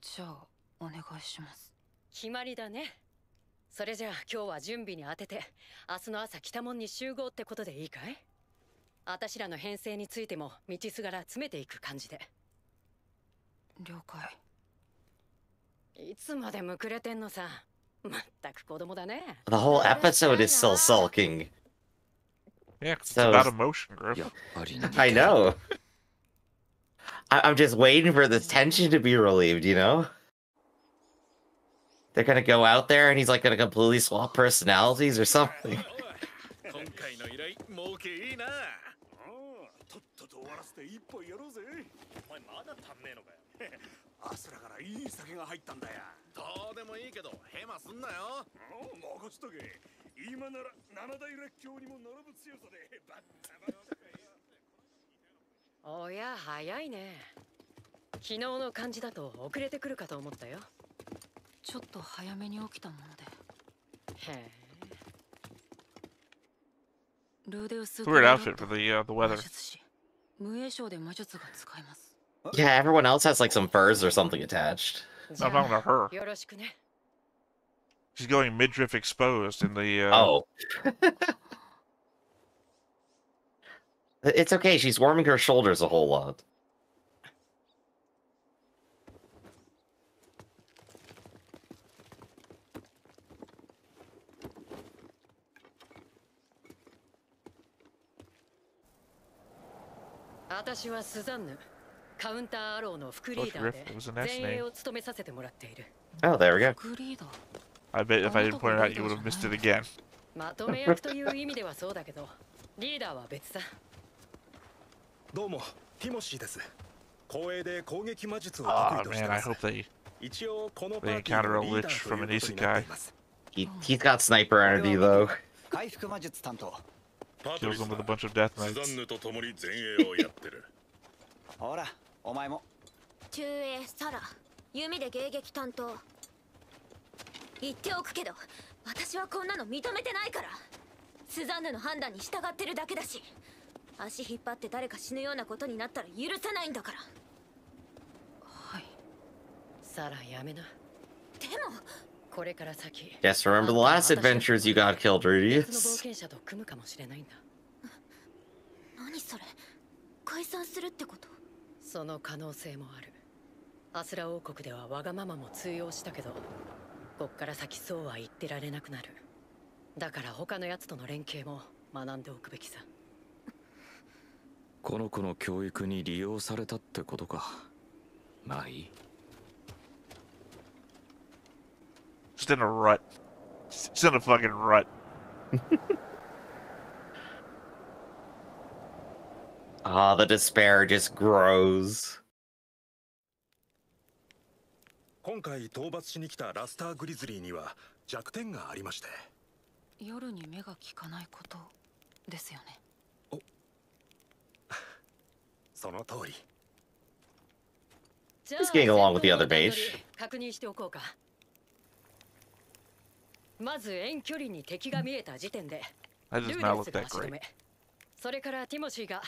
じゃあ、お願いします。決まりだね。それじゃあ今日は準備に当てて、明日の朝北門に集合ってことでいいかい？あたしらの編成についても道すがら詰めていく感じで。了解。いつまでむくれてんのさ。まったく子供だね。The whole episode is still sulking. Yeah, 'cause it's So- about emotion, Griff. やっぱり I know. I'm just waiting for the tension to be relieved, you know? They're gonna go out there and he's like gonna completely swap personalities or something. 今回の依頼、儲けいいな。とっとと終わらせて一本やろうぜ。お前まだ足んねえのかよ。アスラからいい酒が入ったんだよ。どうでもいいけど、ヘマすんなよ。任しとけ。今なら七大列強にも並ぶ強さでバッタバタ。おや、早いね。昨日の感じだと遅れてくるかと思ったよ。ちょっと早めに起きたもので。へえ。ルデウス Weird outfit for the weather. 魔術師。無影響で魔術が使えます。 Yeah, everyone else has like some furs or something attached. I'm talking about her. よろしくね。 She's going midriff exposed in the. Oh. It's okay, she's warming her shoulders a whole lot. Oh. 私はスザンヌ。カウンターアローの副リーダーで It was a nice 前衛 name. を務めさせてもらっている。Oh, there we go. 副リーダー。 I bet if I didn't point it out, you would have missed it again. まとめ役という意味ではそうだけど、リーダーは別さ。どうも、ティモシーです。光栄で攻撃魔術を Ah 得意として man, ま I す。 hope they 一応このパ they ーティー encounter の a リーダ lich ーと from い an うことになって isekai. います。 He's got sniper energy though. 回復魔術担当。kills them with a bunch of death knights. スザンヌと共に前衛をやってる。ほら、お前も。中衛サラ、弓で迎撃担当。言っておくけど、私はこんなの認めてないから。スザンヌの判断に従ってるだけだし、足引っ張って誰か死ぬようなことになったら許さないんだから。はい。サラやめな。でも。これから先。Yes, remember the last adventures you got killed, 別の冒 rudeus. 険者と組むかもしれないんだ。何それ？解散するってこと？その可能性もある。アスラ王国ではわがままも通用したけど、こっから先そうは言ってられなくなる。だから他のやつとの連携も学んでおくべきさ。この子の教育に利用されたってことか。まあいい。Just in a rut. Just in a fucking rut. Ah, the despair just grows. 今回討伐しに来たラスターグリズリーには弱点がありまして。夜に目が利かないことですよね。お、その通り。He's getting along with the other mage. 確認しておこうか。まず遠距離に敵が見えた時点で、That does not look that great. それからティモシーが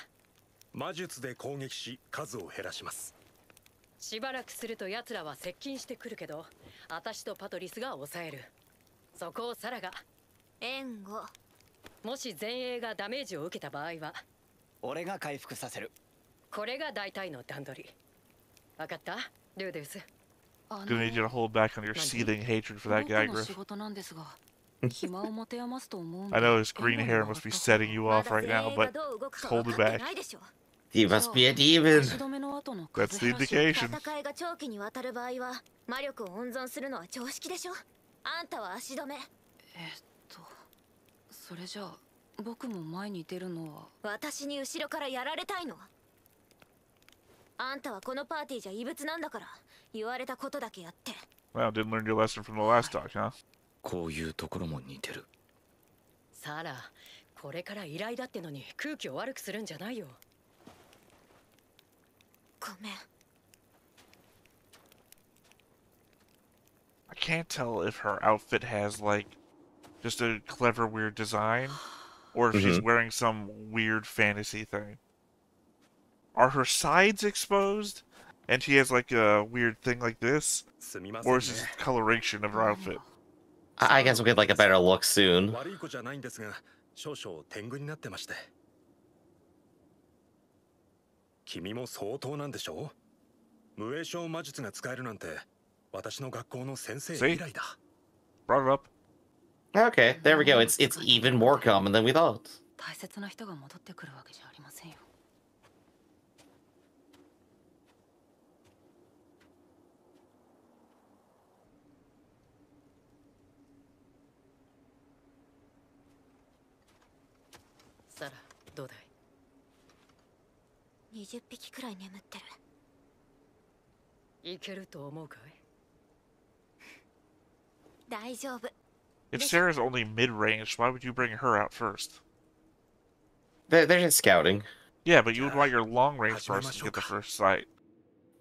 魔術で攻撃し数を減らします。しばらくすると奴らは接近してくるけど、私とパトリスが抑える。そこをサラが援護。もし前衛がダメージを受けた場合は俺が回復させる。これが大体の段取り。わかった？ルーデウス。Gonna need you to hold back on your seething hatred for that guy, Griff. I know his green hair must be setting you off right now, but hold it back. He must be a demon. That's the indication. 戦いが長期にわたる場合は魔力を温存するのは常識でしょ。あんたは足止め。それじゃあ僕も前に出るのは。私に後ろからやられたいの？あんたはこのパーティーじゃ異物なんだから言われたことだけやって。Well, didn't learn your lesson from the last talk, huh? こういうところも似てる。サラ、これから依頼だってのに空気を悪くするんじゃないよ。ごめん。I can't tell if her outfit has like just a clever weird design or if she's wearing some weird fantasy thing. Are her sides exposed and she has like a weird thing like this? Or is this coloration of her outfit? I guess we'll get like a better look soon. 悪い子じゃないんですが、少々天狗になってまして。君も相当なんでしょう？無影症魔術が使えるなんて私の学校の先生以来だ。Brought it up. Okay, there we go. It's even more common than we thought. 大切な人が戻ってくるわけじゃありませんよ。サラ、どうだい？20匹くらい眠ってる。いけると思うかい？大丈夫。If Sarah's only mid-range, why would you bring her out first? They're just scouting. Yeah, but you would want your long-range person to get the first sight.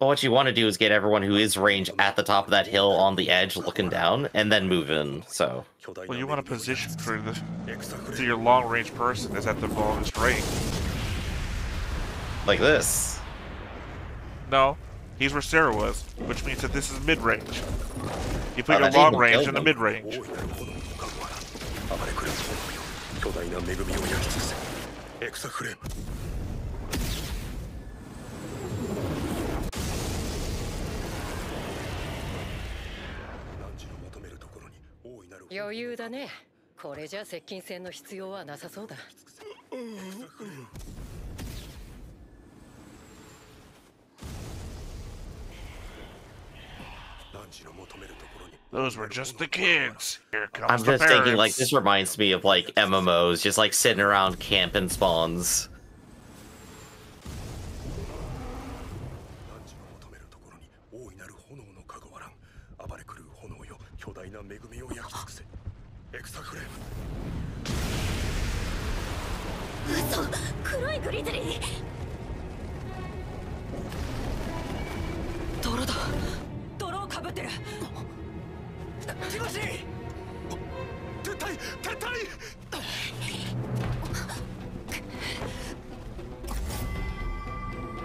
Well, what you want to do is get everyone who is range at the top of that hill on the edge looking down, and then move in, so... Well, you want to position for the... So your long-range person is at the longest range. Like this. No, he's where Sarah was, which means that this is mid-range. You put your that long didn't range kill in the them. mid-range. Those were just the kids. Here comes I'm the just thinking, like, parents. this reminds me of, like, MMOs, just, like, sitting around camping spawns. 嘘、黒いグリズリー。泥だ。泥をかぶってる。ティモシー、撤退撤退。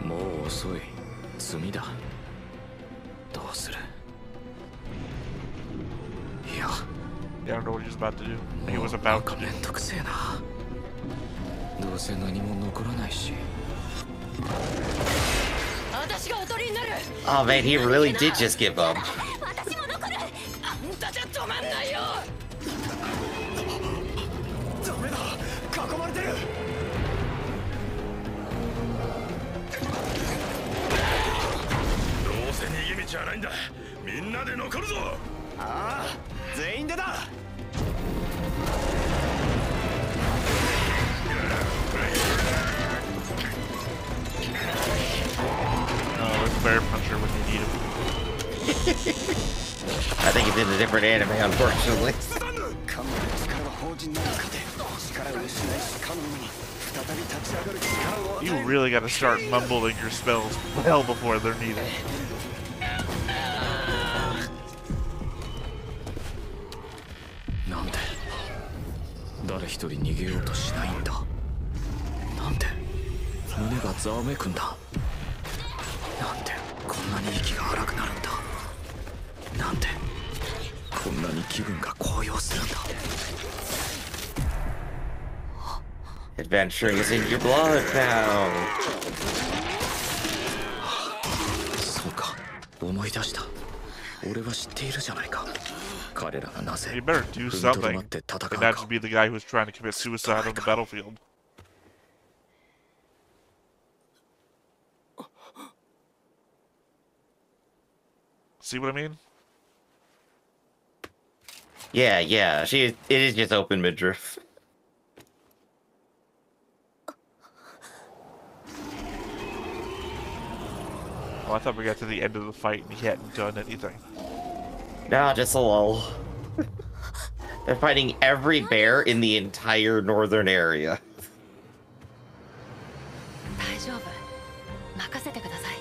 もう遅い。罪だ。どうする。いや、 Yeah, I don't know what he was about to do. He was about to. めんどくせえな。どうせ何も残らないし。私がおとりになる。 Oh man, he really did just give up. 私も残る。あんたじゃ止まんないよ。ダメだ、囲まれてる。どうせ逃げ道はないんだ。みんなで残るぞ。ああ、全員でだ。Oh, it's Bear Puncher when you need him. I think it's in a different anime, unfortunately. You really gotta start mumbling your spells well before they're needed. Nande? 誰一人逃げようとしないんだ。なんで胸がざわめくんだ。なんでこんなに息が荒くなるんだ。なんでこんなに気分が高揚するんだ。 Adventuring is in your blood now. そうか、思い出した。俺は知っているじゃないか。彼らがなぜ You better do 踏みと something. どまって戦う And か。 not just be the guy who's trying to commit suicide on the battlefield. See what I mean? Yeah, yeah. It is just open midriff. Oh, I thought we got to the end of the fight and he hadn't done anything. Nah, just a lull. They're fighting every bear in the entire northern area. 大丈夫。任せてください。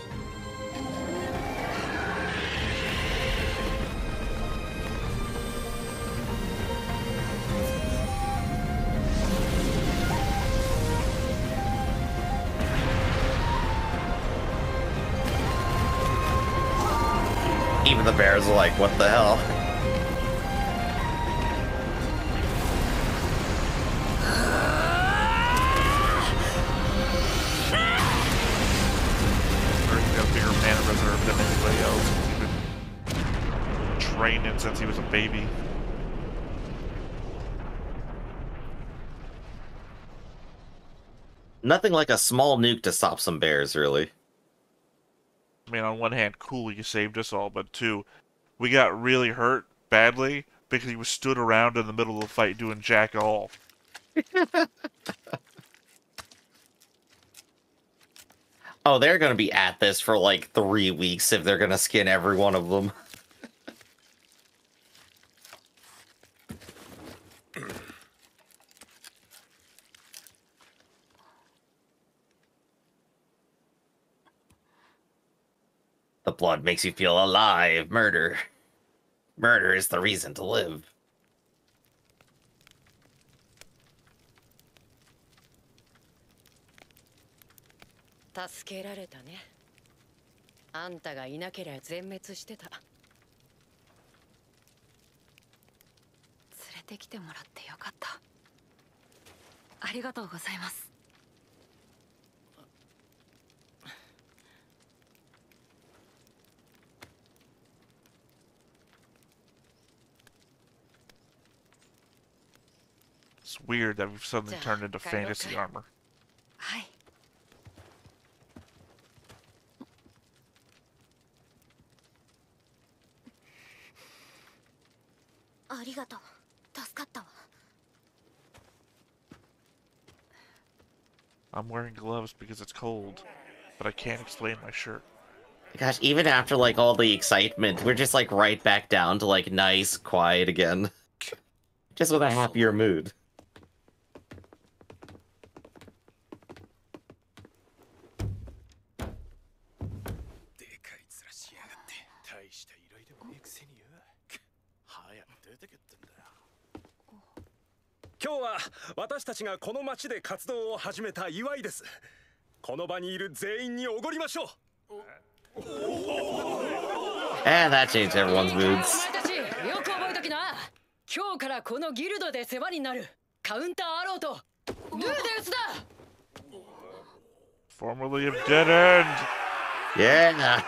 Even the bears are like, what the hell? He's got a bigger mana reserve than anybody else. He's been training since he was a baby. Nothing like a small nuke to stop some bears, really. I mean, on one hand, cool, you saved us all, but two, we got really hurt badly because he was stood around in the middle of the fight doing jack all. Oh, they're gonna be at this for like 3 weeks if they're gonna skin every one of them. The blood makes you feel alive. Murder. Murder is the reason to live. 助けられたね。あんたがいなけりゃ全滅してた。連れてきてもらってよかった。ありがとうございます。It's weird that we've suddenly turned into fantasy armor. はい。ありがとう。助かったわ。I'm wearing gloves because it's cold, but I can't explain my shirt. Gosh, even after like all the excitement, we're just like right back down to like nice, quiet again. Just with a happier mood. 今日は私たちがこの町で活動を始めた祝いです。この場にいる全員におごりましょう。And that changed everyone's お moods. 前たちよく覚えときな。今日からこのギルドで世話になるカウンターアローとルーデウスだ。 Formerly of Dead End. Yeah.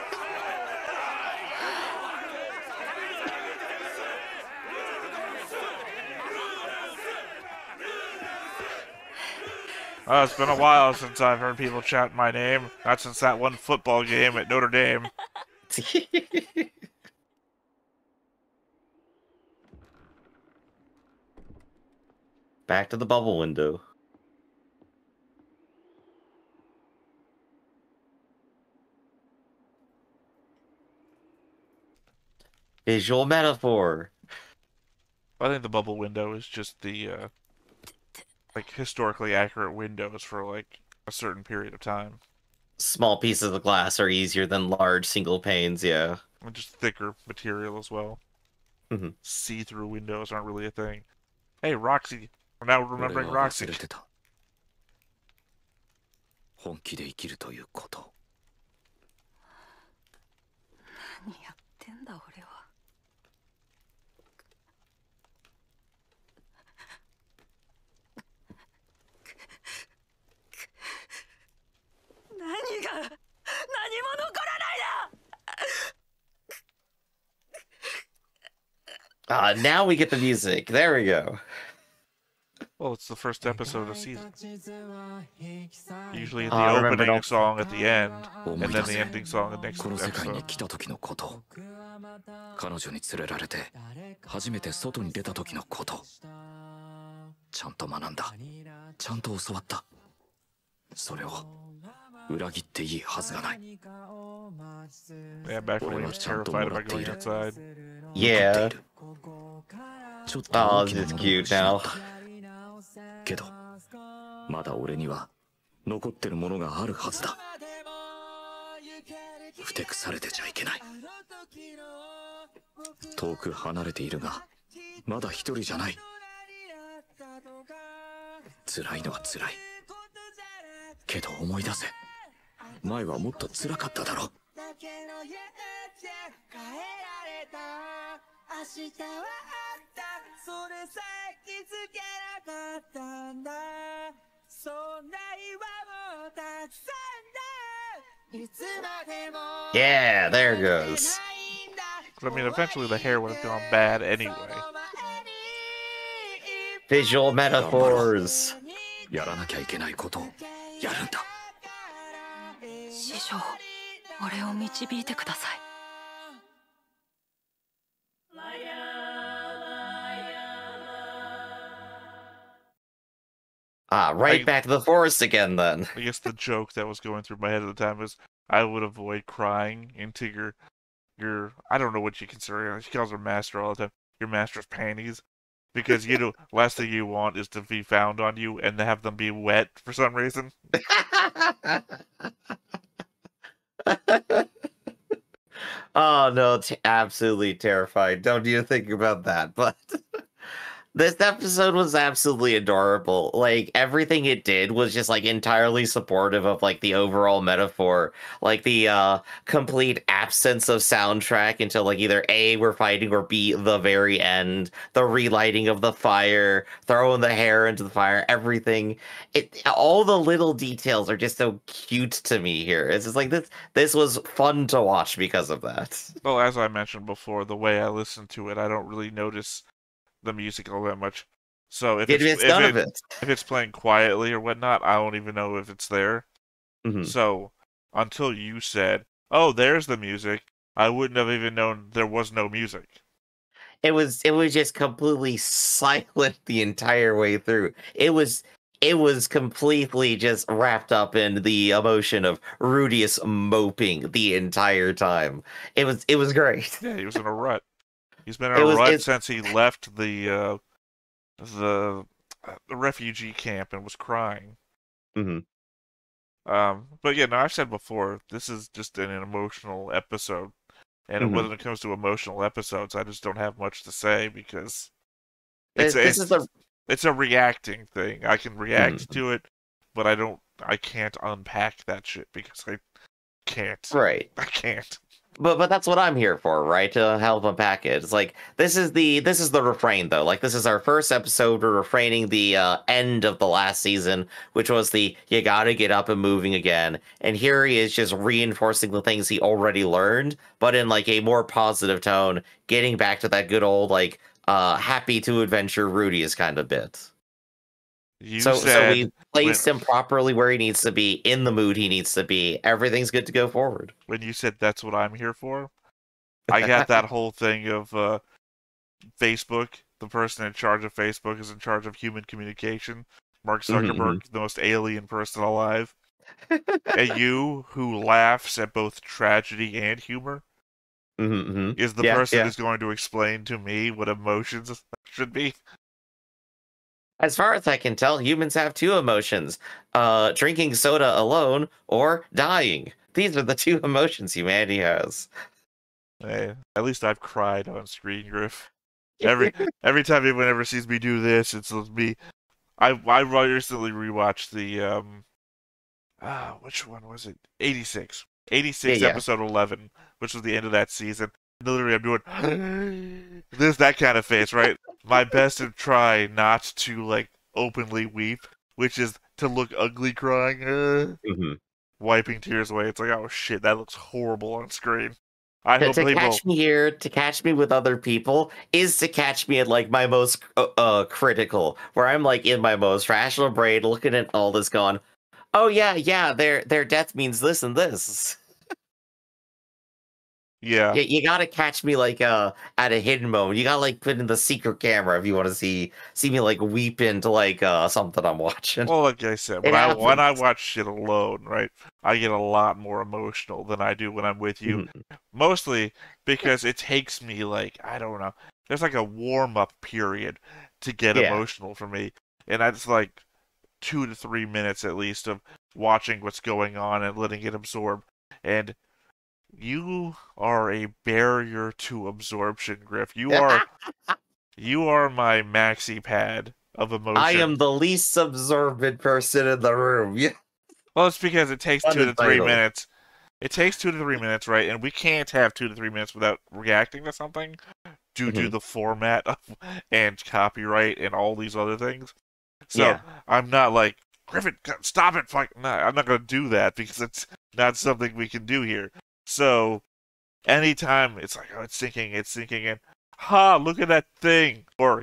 It's been a while since I've heard people chant my name. Not since that one football game at Notre Dame. Back to the bubble window. Visual metaphor. I think the bubble window is just the like historically accurate windows for like a certain period of time. Small pieces of glass are easier than large single panes, yeah. And just thicker material as well. Mm-hmm. See-through windows aren't really a thing. Hey, Roxy. We're now remembering Roxy. 本気で生きるということ。何やってんだ俺は。何が何も残らないだ。 Now we get the music. There we go. Well, it's the first episode of the season. Usually the I remember opening now. song at the end, and then the ending song in the next この世界に episode. 来た時のこと。彼女に連れられて初めて外に出た時のこと。ちゃんと学んだ。ちゃんと教わった。それを裏切っていいはずがない。 Yeah, back when he was terrified about going outside. Yeah. ちょっと Oh, 大きな this is ものを cute 失 now. ったけどまだ俺には残ってるものがあるはずだ。ふてくされてちゃいけない。遠く離れているがまだ一人じゃない。辛いのは辛いけど思い出せ。前はもっと辛かっただろ。Yeah, there it goes. I mean, eventually the hair would have gone bad anyway. Visual metaphors. やらなきゃいけないことをやるんだ。師匠、俺を導いてください。Right back to the forest again then. I guess the joke that was going through my head at the time was I would avoid crying into your I don't know what you consider her. She calls her master all the time. Your master's panties. Because, you know, last thing you want is to be found on you and to have them be wet for some reason. Oh no, absolutely terrified. Don't even think about that. But this episode was absolutely adorable. Like, everything it did was just, like, entirely supportive of, like, the overall metaphor. Like, the complete absence of soundtrack until, like, either A, we're fighting, or B, the very end. The relighting of the fire, throwing the hair into the fire, everything. All the little details are just so cute to me here. It's just like, this was fun to watch because of that. Well, as I mentioned before, the way I listen to it, I don't really notice the music all that much. So if it's playing quietly or whatnot, I don't even know if it's there. Mm-hmm. So until you said, "Oh, there's the music," I wouldn't have even known there was no music. It was just completely silent the entire way through. It was completely just wrapped up in the emotion of Rudeus moping the entire time. It was great. Yeah, he was in a rut. He's been in a rut since he left the refugee camp and was crying. Mm-hmm. But yeah, no, I've said before, this is just an emotional episode. And when it comes to emotional episodes, I just don't have much to say because It's a reacting thing. I can react to it, but I can't unpack that shit because I can't. Right. I can't. But that's what I'm here for, right? To help unpack it. It's like this is the refrain though. Like this is our first episode. We're refraining the end of the last season, which was the you gotta get up and moving again. And here he is just reinforcing the things he already learned, but in like a more positive tone, getting back to that good old like happy to adventure rudeus kind of bit. So we placed him properly where he needs to be, in the mood he needs to be. Everything's good to go forward. When you said that's what I'm here for, I got that whole thing of Facebook. The person in charge of Facebook is in charge of human communication. Mark Zuckerberg, the most alien person alive. And you, who laughs at both tragedy and humor, is the person who's going to explain to me what emotions should be. As far as I can tell, humans have two emotions. Drinking soda alone or dying. These are the two emotions humanity has. Hey, at least I've cried on screen, Griff. Every time anyone ever sees me do this, it's me. I recently rewatched the which one was it? 86. 86 episode 11, which was the end of that season. Literally, I'm doing that kind of face, right? My best to try not to like openly weep, which is to look ugly crying, wiping tears away. It's like, oh shit, that looks horrible on screen. I hope to catch me here, to catch me with other people, is to catch me at like my most critical, where I'm like in my most rational brain, looking at all this, going, "Oh yeah, their death means this and this." Yeah, you gotta catch me like at a hidden moment. You gotta like put in the secret camera if you want to see me like weep into like something I'm watching. Well, like I said, when I watch shit alone, right, I get a lot more emotional than I do when I'm with you. Mostly because it takes me like, I don't know, there's like a warm up period to get emotional for me, and that's like 2 to 3 minutes at least of watching what's going on and letting it absorb. And you are a barrier to absorption, Griff. You are my maxi pad of emotion. I am the least absorbent person in the room. Yeah. Well, it's because it takes 2 to 3 minutes. It takes 2 to 3 minutes, right? And we can't have 2 to 3 minutes without reacting to something due to the format and copyright and all these other things. So I'm not like, Griffin, stop it! No, I'm not going to do that because it's not something we can do here. So, anytime it's like, oh, it's sinking in. Look at that thing. Or,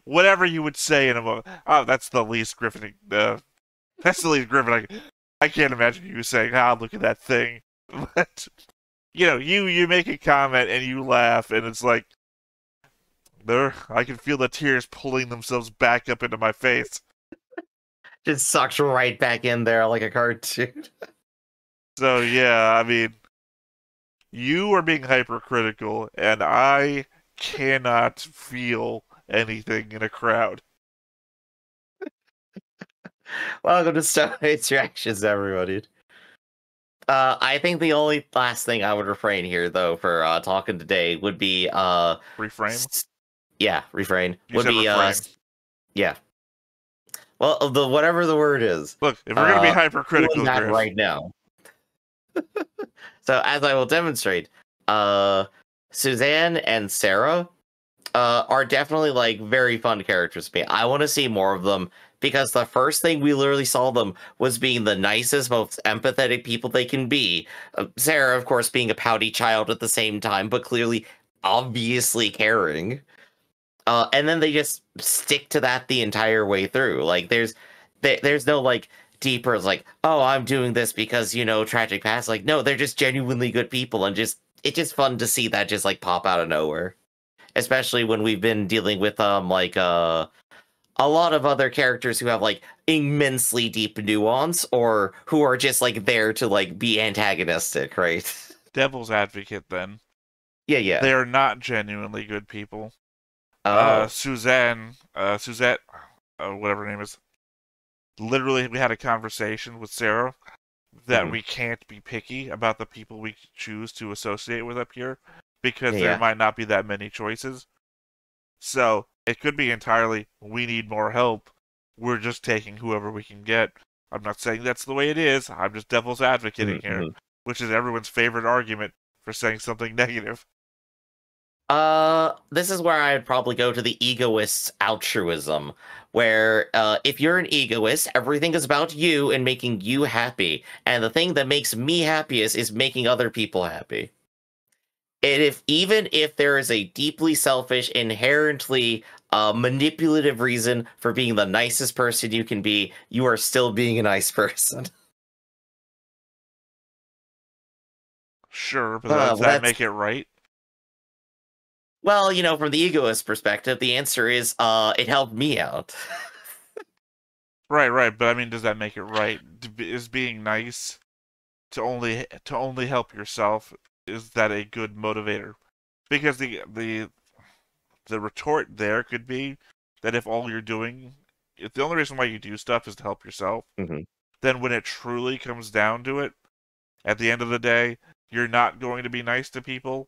whatever you would say in a moment. Oh, that's the least Griffin. That's the least Griffin. I can't imagine you saying, look at that thing. But, you make a comment and you laugh, and it's like, I can feel the tears pulling themselves back up into my face. Just sucks right back in there like a cartoon. So, yeah, I mean, you are being hypercritical, and I cannot feel anything in a crowd. Welcome to Stone's Reactions, everybody. I think the only last thing I would refrain here, though, for talking today would be... refrain? Refrain. You would be, refrain. Yeah. Well, whatever the word is. Look, if we're going to be hypercritical, that right now. So, as I will demonstrate, Suzanne and Sarah are definitely, like, very fun characters to me. I want to see more of them, because the first thing we literally saw them was being the nicest, most empathetic people they can be. Sarah, of course, being a pouty child at the same time, but clearly, obviously caring. And then they just stick to that the entire way through. Like, there's no, like, deeper, it's like, oh, I'm doing this because, tragic past. Like, no, they're just genuinely good people, and it's just fun to see that just, like, pop out of nowhere. Especially when we've been dealing with, like, a lot of other characters who have, like, immensely deep nuance, or who are just, like, there to, like, be antagonistic, right? Devil's advocate, then. Yeah. They are not genuinely good people. Suzette, whatever her name is, literally, we had a conversation with Sarah that we can't be picky about the people we choose to associate with up here, because there might not be that many choices. So it could be entirely, we need more help. We're just taking whoever we can get. I'm not saying that's the way it is. I'm just devil's advocating here, which is everyone's favorite argument for saying something negative. This is where I'd probably go to the egoist's altruism, where if you're an egoist, everything is about you and making you happy, and the thing that makes me happiest is making other people happy. And even if there is a deeply selfish, inherently manipulative reason for being the nicest person you can be, you are still being a nice person. Sure, but does that make it right? Well, you know, from the egoist perspective, the answer is, it helped me out. Right, but I mean, does that make it right? Is being nice to only help yourself, is that a good motivator? Because the retort there could be that if all you're doing, if the only reason why you do stuff is to help yourself, then when it truly comes down to it, at the end of the day, you're not going to be nice to people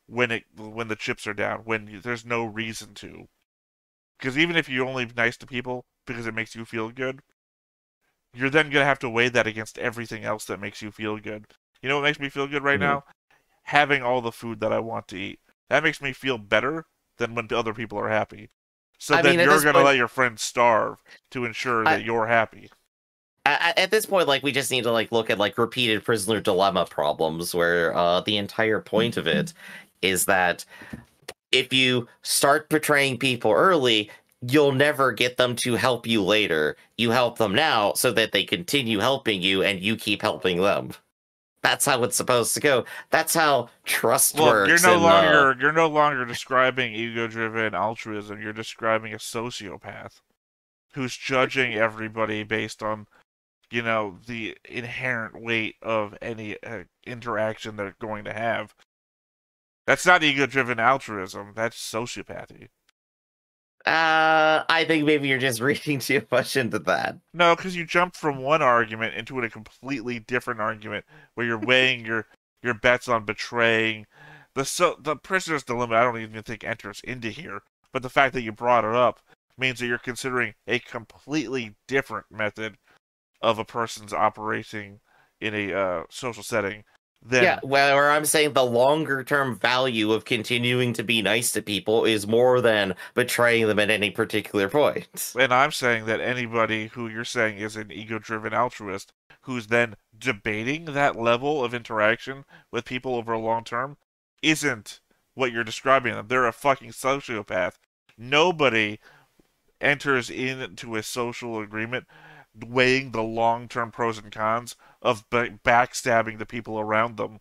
when the chips are down, when there's no reason to. Because even if you're only nice to people because it makes you feel good, you're then going to have to weigh that against everything else that makes you feel good. You know what makes me feel good right now? Having all the food that I want to eat. That makes me feel better than when other people are happy. So then you're going to let your friends starve to ensure that you're happy. At this point, like, we just need to look at repeated prisoner dilemma problems, where the entire point of it is that if you start betraying people early, you'll never get them to help you later. You help them now so that they continue helping you and you keep helping them. That's how it's supposed to go. That's how trust works. You're no longer describing ego-driven altruism. You're describing a sociopath who's judging everybody based on, you know, the inherent weight of any interaction they're going to have. That's not ego-driven altruism. That's sociopathy. I think maybe you're just reading too much into that. No, because you jumped from one argument into a completely different argument where you're weighing your bets on betraying. The prisoner's dilemma, I don't even think enters into here. But the fact that you brought it up means that you're considering a completely different method of a person's operating in a social setting. Yeah, where I'm saying the longer-term value of continuing to be nice to people is more than betraying them at any particular point. And I'm saying that anybody who you're saying is an ego-driven altruist who's then debating that level of interaction with people over a long term isn't what you're describing them. They're a fucking sociopath. Nobody enters into a social agreement weighing the long-term pros and cons of backstabbing the people around them,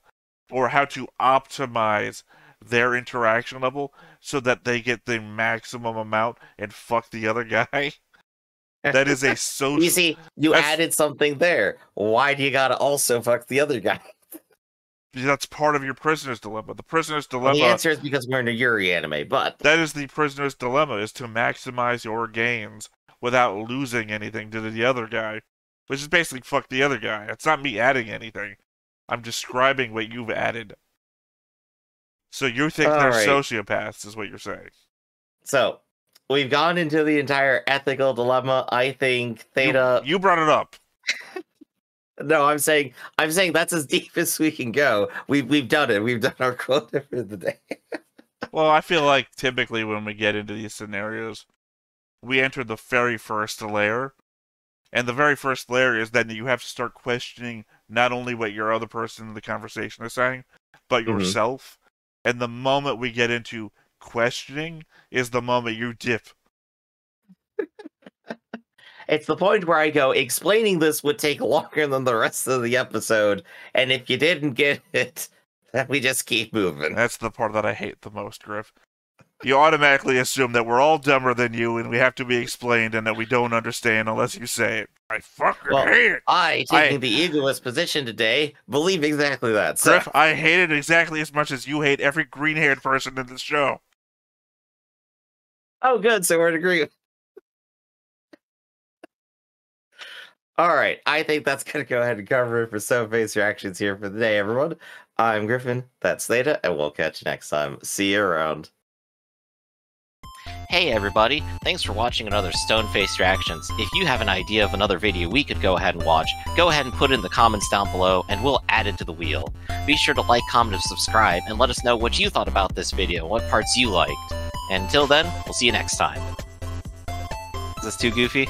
or how to optimize their interaction level so that they get the maximum amount and fuck the other guy. That is a social... You see, added something there. Why do you gotta also fuck the other guy? That's part of your prisoner's dilemma. The prisoner's dilemma... Well, the answer is because we're in a Yuri anime, but... That is the prisoner's dilemma, is to maximize your gains without losing anything to the other guy. Which is basically fuck the other guy. It's not me adding anything. I'm describing what you've added. So you think they're sociopaths, is what you're saying. So, we've gone into the entire ethical dilemma. I think Theta... You brought it up. No, I'm saying that's as deep as we can go. We've done it. We've done our quota for the day. Well, I feel like typically when we get into these scenarios, we enter the very first layer. And the very first layer is then you have to start questioning not only what your other person in the conversation is saying, but yourself. And the moment we get into questioning is the moment you dip. It's the point where I go, explaining this would take longer than the rest of the episode, and if you didn't get it, then we just keep moving. That's the part that I hate the most, Griff. You automatically assume that we're all dumber than you and we have to be explained and that we don't understand unless you say it. I fucking hate it! Taking the egoist position today, believe exactly that. Griff, I hate it exactly as much as you hate every green-haired person in this show. Oh, good, so we're in agreement. Alright, I think that's going to go ahead and cover it for So-Face Reactions here for the day, everyone. I'm Griffin, that's Theta, and we'll catch you next time. See you around. Hey everybody, thanks for watching another Stone-Faced Reactions. If you have an idea of another video we could go ahead and watch, go ahead and put it in the comments down below and we'll add it to the wheel. Be sure to like, comment, and subscribe and let us know what you thought about this video, what parts you liked. And until then, we'll see you next time. Is this too goofy?